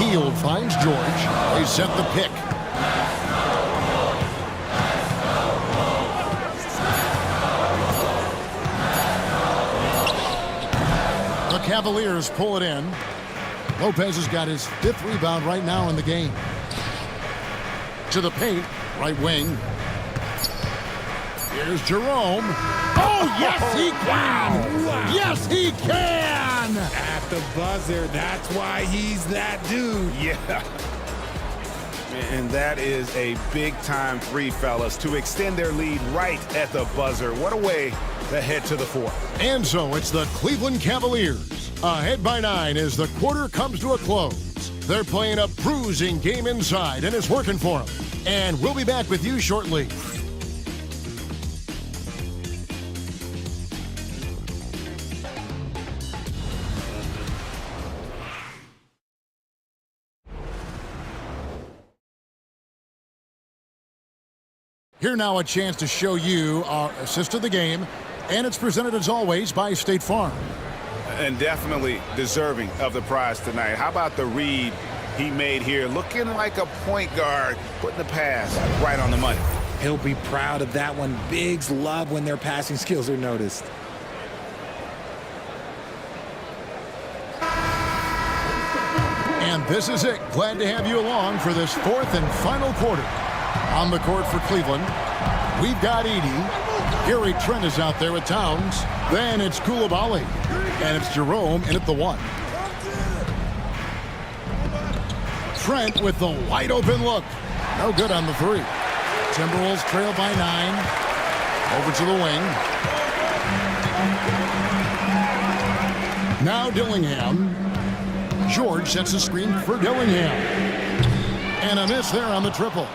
Hield finds George. They set the pick. The Cavaliers pull it in. Lopez has got his 5th rebound right now in the game. To the paint, right wing. Here's Jerome. Oh, yes, he can! Wow. Yes, he can! At the buzzer, that's why he's that dude. Yeah. And that is a big-time 3, fellas, to extend their lead right at the buzzer. What a way to head to the 4th. And so it's the Cleveland Cavaliers, ahead by 9 as the quarter comes to a close. They're playing a bruising game inside, and it's working for them. And we'll be back with you shortly. Here now a chance to show you our assist of the game, and it's presented as always by State Farm. And definitely deserving of the prize tonight. How about the read he made here? Looking like a point guard, putting the pass right on the money. He'll be proud of that one. Bigs love when their passing skills are noticed. This is it. Glad to have you along for this fourth and final quarter. On the court for Cleveland, we've got Edey. Gary Trent is out there with Towns. Then it's Koulibaly. And it's Jerome in at the 1. Trent with the wide open look. No good on the 3. Timberwolves trail by 9. Over to the wing. Now Dillingham. George sets a screen for Dillingham. And a miss there on the triple.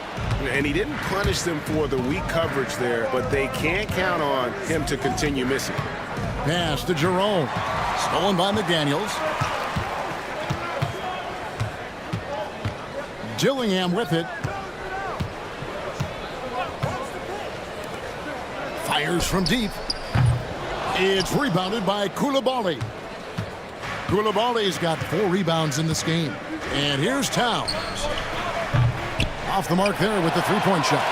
And he didn't punish them for the weak coverage there, but they can't count on him to continue missing. Pass to Jerome. Stolen by McDaniels. Dillingham with it. Fires from deep. It's rebounded by Koulibaly. Koulibaly's got 4 rebounds in this game. And here's Towns. Off the mark there with the three-point shot.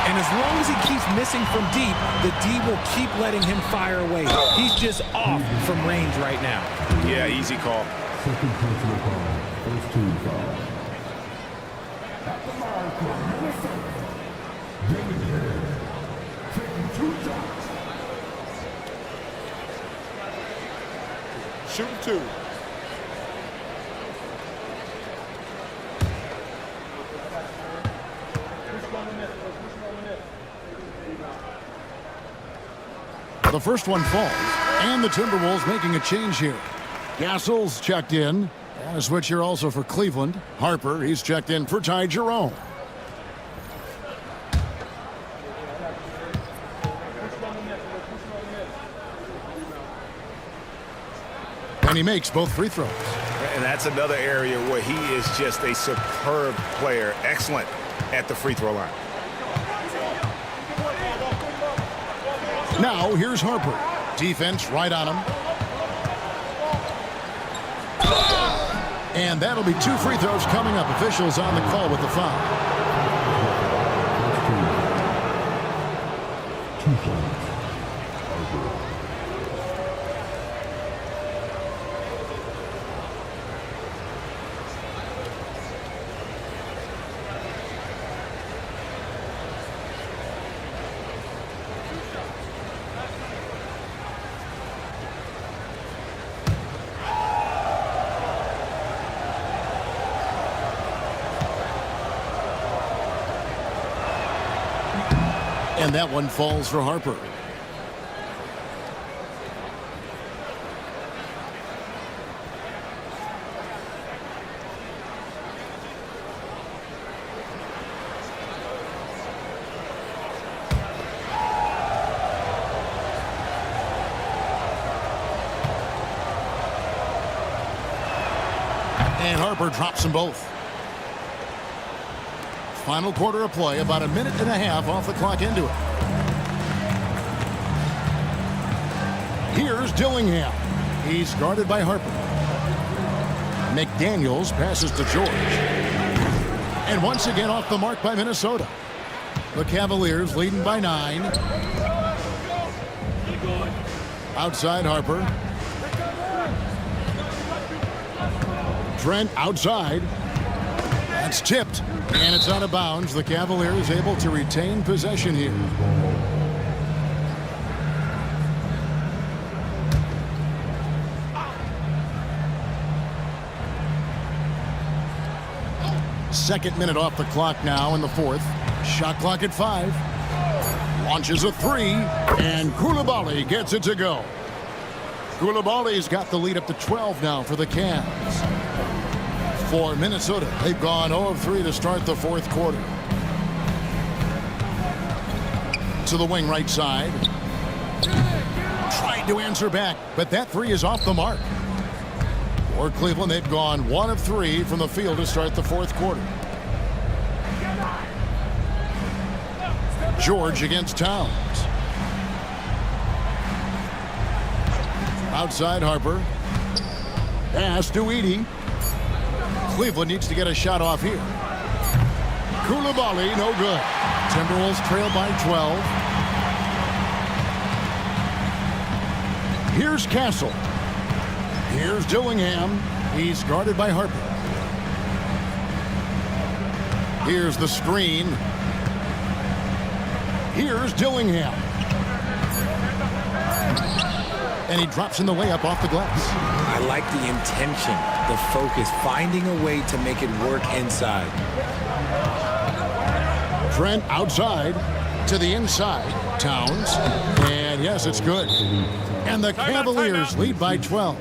And as long as he keeps missing from deep, the D will keep letting him fire away. He's just off from range right now. Yeah, easy call. Second personal foul. First team foul. At the mark for Minnesota. Dillingham. Taking 2 shots. Shooting 2. The first one falls, and the Timberwolves making a change here. Gassol's checked in. And a switch here also for Cleveland. Harper, he's checked in for Ty Jerome. And he makes both free throws. And that's another area where he is just a superb player. Excellent at the free throw line. Now, here's Harper. Defense right on him. And that'll be 2 free throws coming up. Officials on the call with the foul. 2 shots. And that one falls for Harper. And Harper drops them both. Final quarter of play, about a minute and a half off the clock into it. Here's Dillingham. He's guarded by Harper. McDaniels passes to George. And once again off the mark by Minnesota. The Cavaliers leading by 9. Outside Harper. Trent outside. That's tipped. And it's out of bounds. The Cavaliers able to retain possession here. Second minute off the clock now in the 4th. Shot clock at 5. Launches a 3. And Koulibaly gets it to go. Koulibaly's got the lead up to 12 now for the Cavs. For Minnesota, they've gone 0 of 3 to start the 4th quarter. To the wing right side. Tried to answer back, but that 3 is off the mark. For Cleveland, they've gone 1 of 3 from the field to start the 4th quarter. George against Towns. Outside Harper. Pass to Edey. Cleveland needs to get a shot off here. Koulibaly, no good. Timberwolves trail by 12. Here's Castle. Here's Dillingham. He's guarded by Harper. Here's the screen. Here's Dillingham. And he drops in the layup off the glass. I like the intention, the focus, finding a way to make it work inside. Trent outside to the inside. Towns. And yes, it's good. And the Cavaliers lead by 12.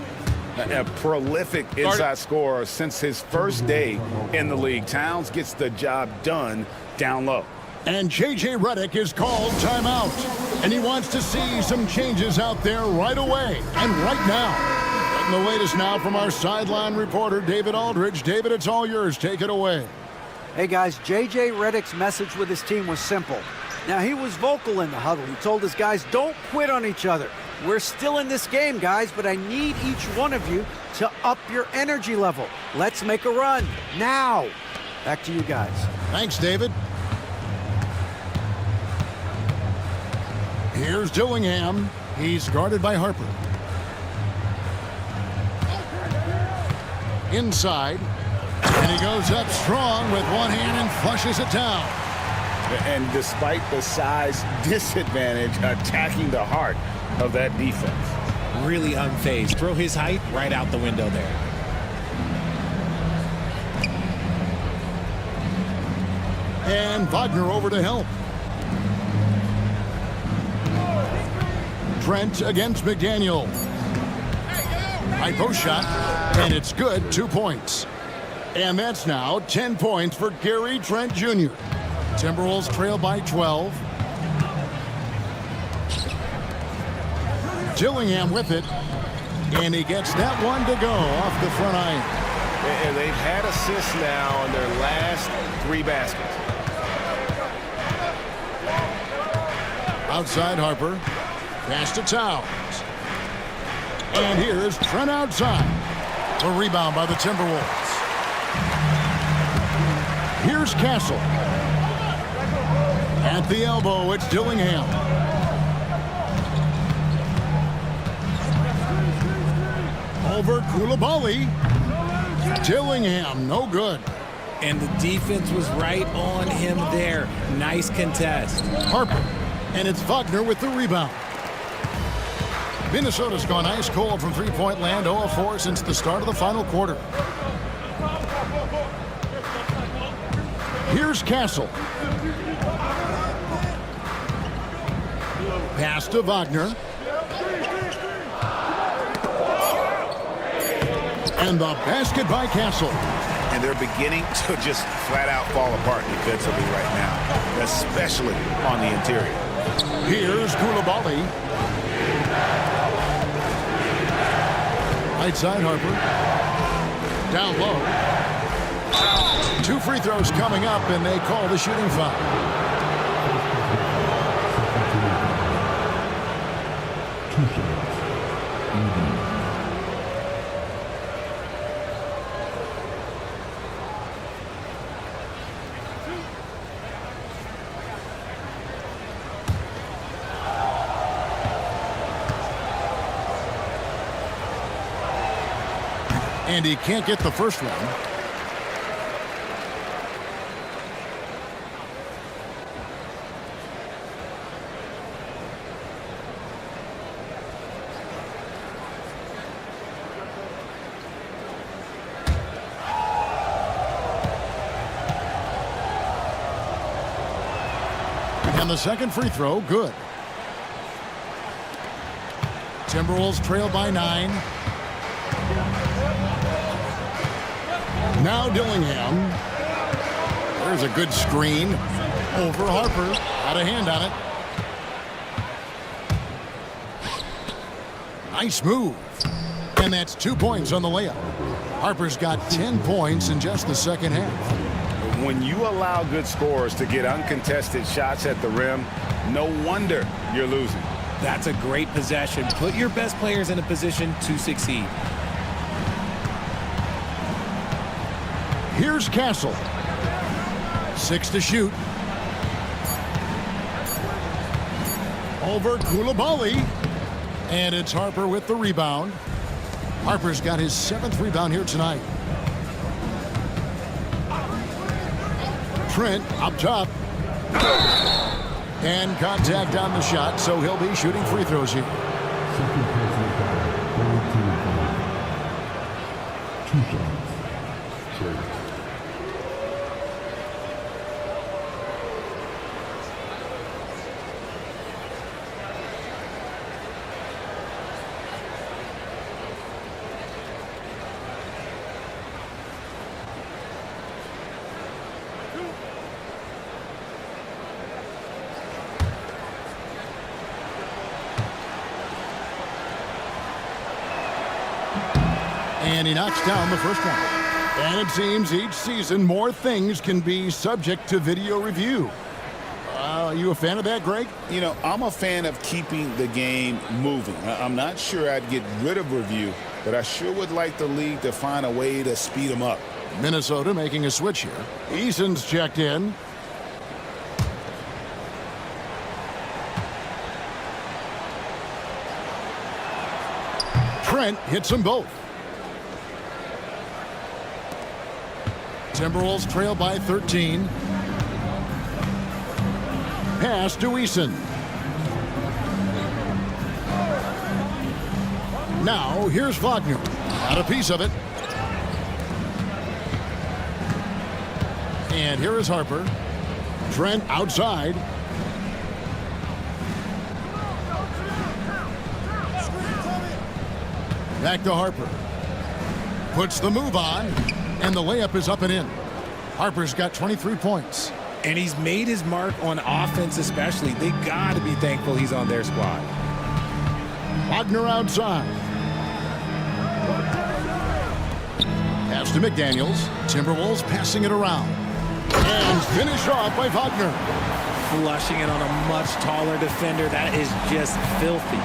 A prolific inside scorer since his first day in the league. Towns gets the job done down low. And J.J. Redick is called timeout. And he wants to see some changes out there right away and right now. Getting the latest now from our sideline reporter, David Aldridge. David, it's all yours. Take it away. Hey, guys, J.J. Redick's message with his team was simple. Now, he was vocal in the huddle. He told his guys, don't quit on each other. We're still in this game, guys, but I need each one of you to up your energy level. Let's make a run now. Back to you guys. Thanks, David. Here's Dillingham. He's guarded by Harper. Inside. And he goes up strong with one hand and flushes it down. And despite the size disadvantage, attacking the heart of that defense. Really unfazed. Throw his height right out the window there. And Wagner over to help. Trent against McDaniel. High post shot, and it's good, 2 points. And that's now 10 points for Gary Trent Jr. Timberwolves trail by 12. Dillingham with it, and he gets that one to go off the front iron. And they've had assists now on their last 3 baskets. Outside Harper. Pass to Towns. And here's Trent outside. A rebound by the Timberwolves. Here's Castle. At the elbow, it's Dillingham. Over Koulibaly. Dillingham, no good. And the defense was right on him there. Nice contest. Harper. And it's Wagner with the rebound. Minnesota's gone ice cold from three-point land, 0 of 4 since the start of the final quarter. Here's Castle. Pass to Wagner. And the basket by Castle. And they're beginning to just flat out fall apart defensively right now, especially on the interior. Here's Koulibaly. Right side Harper. Down low. 2 free throws coming up, and they call the shooting foul. And he can't get the first one. And the second free throw, good. Timberwolves trail by 9. Now Dillingham. There's a good screen. Over Harper. Got a hand on it. Nice move. And that's 2 points on the layup. Harper's got 10 points in just the second half. When you allow good scorers to get uncontested shots at the rim, no wonder you're losing. That's a great possession. Put your best players in a position to succeed. Here's Castle. 6 to shoot. Over Koulibaly. And it's Harper with the rebound. Harper's got his 7th rebound here tonight. Trent up top. And contact on the shot, so he'll be shooting free throws here. Second personal foul. 2 shots. Chase. And he knocks down the first one. And it seems each season more things can be subject to video review. Are you a fan of that, Greg? You know, I'm a fan of keeping the game moving. I'm not sure I'd get rid of review, but I sure would like the league to find a way to speed them up. Minnesota making a switch here. Eason's checked in. Trent hits them both. Timberwolves trail by 13. Pass to Eason. Now here's Wagner. Got a piece of it. And here is Harper. Trent outside. Back to Harper. Puts the move on. And the layup is up and in. Harper's got 23 points. And he's made his mark on offense especially. They got to be thankful he's on their squad. Wagner outside. Pass to McDaniels. Timberwolves passing it around. And finished off by Wagner. Flushing it on a much taller defender. That is just filthy.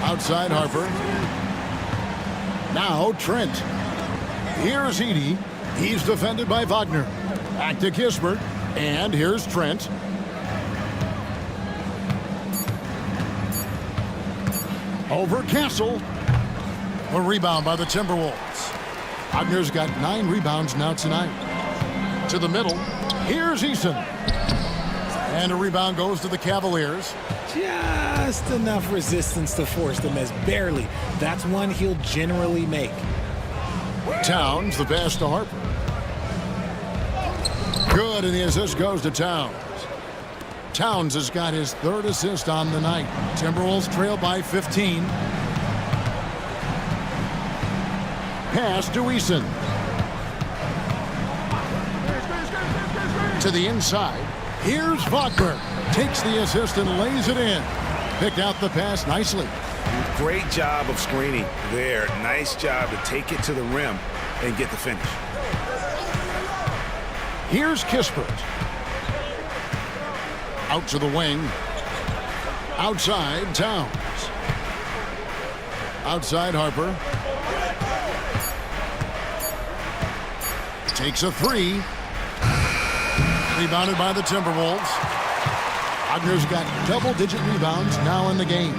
Outside Harper. Now Trent. Here's Edey. He's defended by Wagner. Back to Kispert. And here's Trent. Over Castle. A rebound by the Timberwolves. Wagner's got 9 rebounds now tonight. To the middle. Here's Eason. And a rebound goes to the Cavaliers. Just enough resistance to force the miss. Barely. That's one he'll generally make. Towns, the pass to Harper. Good, and the assist goes to Towns. Towns has got his 3rd assist on the night. Timberwolves trail by 15. Pass to Eason. To the inside. Here's Wagner. Takes the assist and lays it in. Picked out the pass nicely. Great job of screening there. Nice job to take it to the rim and get the finish. Here's Kispert. Out to the wing. Outside, Towns. Outside, Harper. Takes a 3. Rebounded by the Timberwolves. Wagner's got double-digit rebounds now in the game.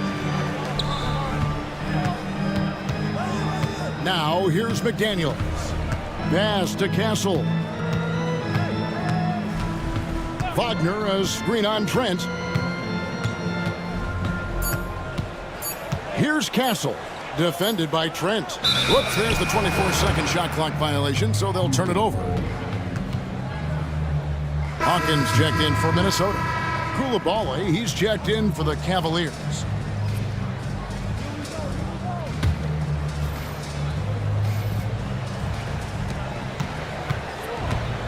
Now, here's McDaniels. Pass to Castle. Wagner, a screen on Trent. Here's Castle. Defended by Trent. Whoops, there's the 24-second shot clock violation, so they'll turn it over. Hawkins checked in for Minnesota. Coulibaly, he's checked in for the Cavaliers.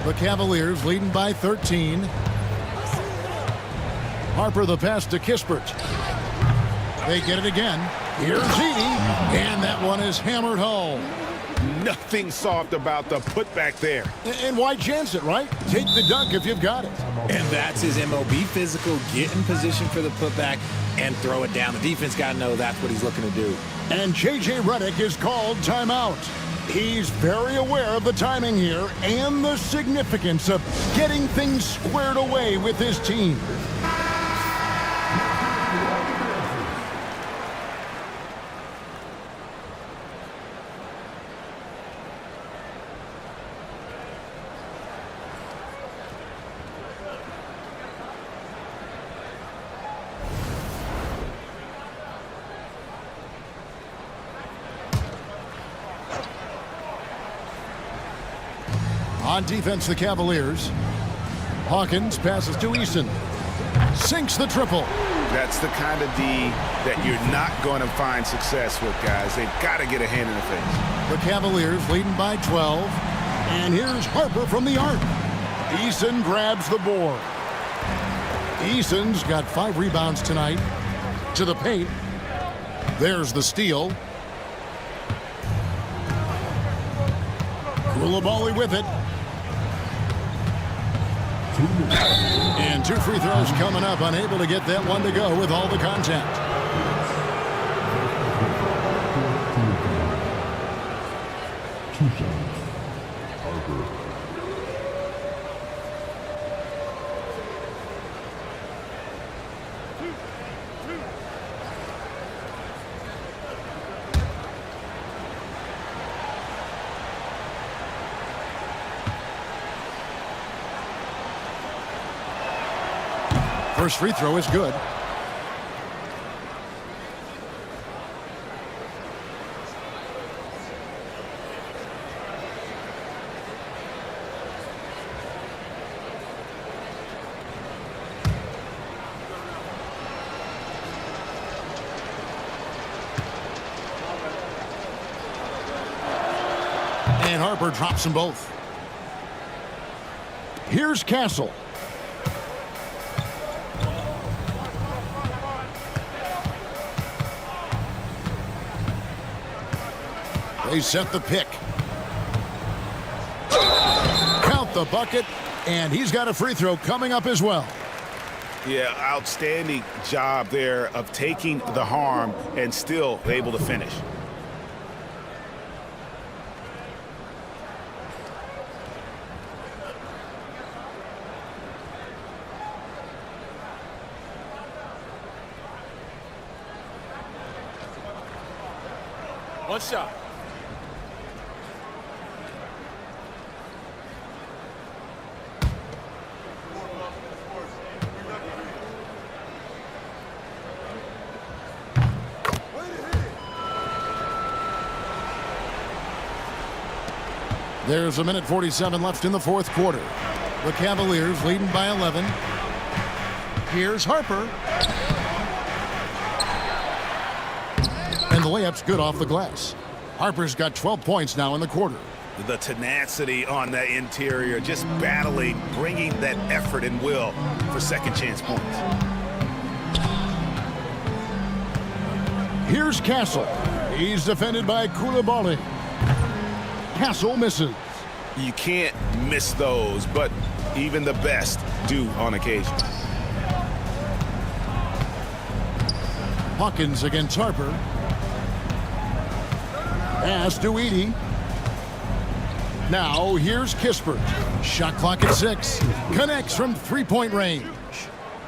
The Cavaliers leading by 13. Harper the pass to Kispert. They get it again. Here's Edey, and that one is hammered home. Nothing soft about the putback there. And why chance it, right? Take the dunk if you've got it. And that's his MO. Be physical, get in position for the putback, and throw it down. The defense got to know that's what he's looking to do. And J.J. Redick is called timeout. He's very aware of the timing here and the significance of getting things squared away with his team. On defense, the Cavaliers. Hawkins passes to Eason. Sinks the triple. That's the kind of D that you're not going to find success with, guys. They've got to get a hand in the face. The Cavaliers leading by 12. And here's Harper from the arc. Eason grabs the board. Eason's got 5 rebounds tonight. To the paint. There's the steal. Koulibaly with it. And 2 free throws coming up. Unable to get that one to go with all the contact. First free throw is good. And Harper drops them both. Here's Castle. They set the pick. Count the bucket, and he's got a free throw coming up as well. Yeah, outstanding job there of taking the harm and still able to finish. One shot. There's 1:47 left in the fourth quarter. The Cavaliers leading by 11. Here's Harper. And the layup's good off the glass. Harper's got 12 points now in the quarter. The tenacity on that interior, just battling, bringing that effort and will for second chance points. Here's Castle. He's defended by Koulibaly. Castle misses. You can't miss those, but even the best do on occasion. Hawkins against Harper. Pass to Edey. Now here's Kispert. Shot clock at 6. Connects from three-point range.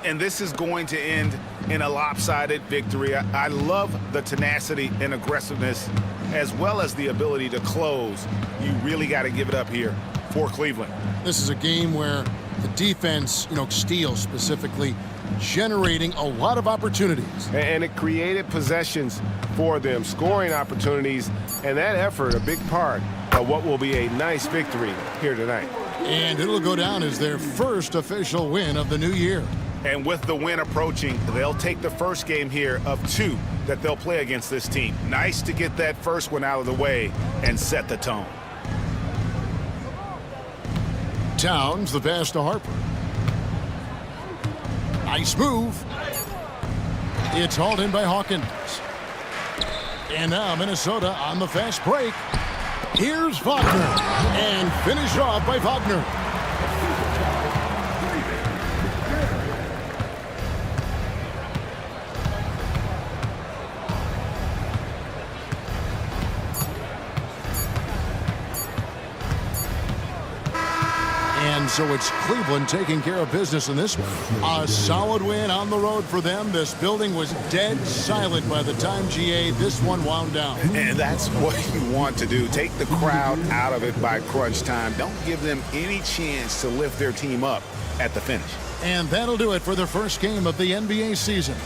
And this is going to end in a lopsided victory. I love the tenacity and aggressiveness as well as the ability to close. You really got to give it up here for Cleveland. This is a game where the defense, steals specifically, generating a lot of opportunities. And it created possessions for them, scoring opportunities, and that effort a big part of what will be a nice victory here tonight. And it'll go down as their first official win of the new year. And with the win approaching, they'll take the first game here of 2 that they'll play against this team. Nice to get that first one out of the way and set the tone. Towns, the pass to Harper. Nice move. It's hauled in by Hawkins. And now Minnesota on the fast break. Here's Wagner. And finished off by Wagner. And so it's Cleveland taking care of business in this one. A solid win on the road for them. This building was dead silent by the time, GA, this one wound down. And that's what you want to do. Take the crowd out of it by crunch time. Don't give them any chance to lift their team up at the finish. And that'll do it for the first game of the NBA season.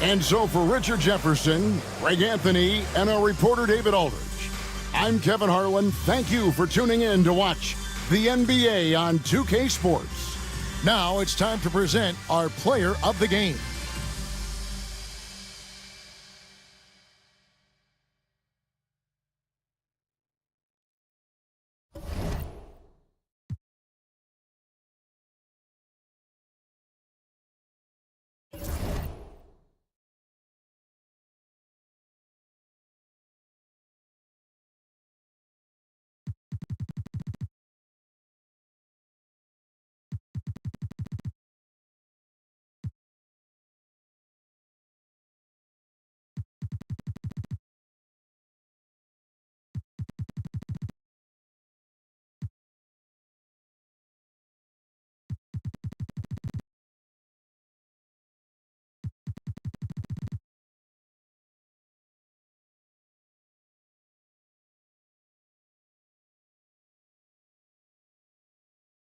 And so for Richard Jefferson, Greg Anthony, and our reporter David Aldridge, I'm Kevin Harlan. Thank you for tuning in to watch the NBA on 2K Sports. Now it's time to present our player of the game.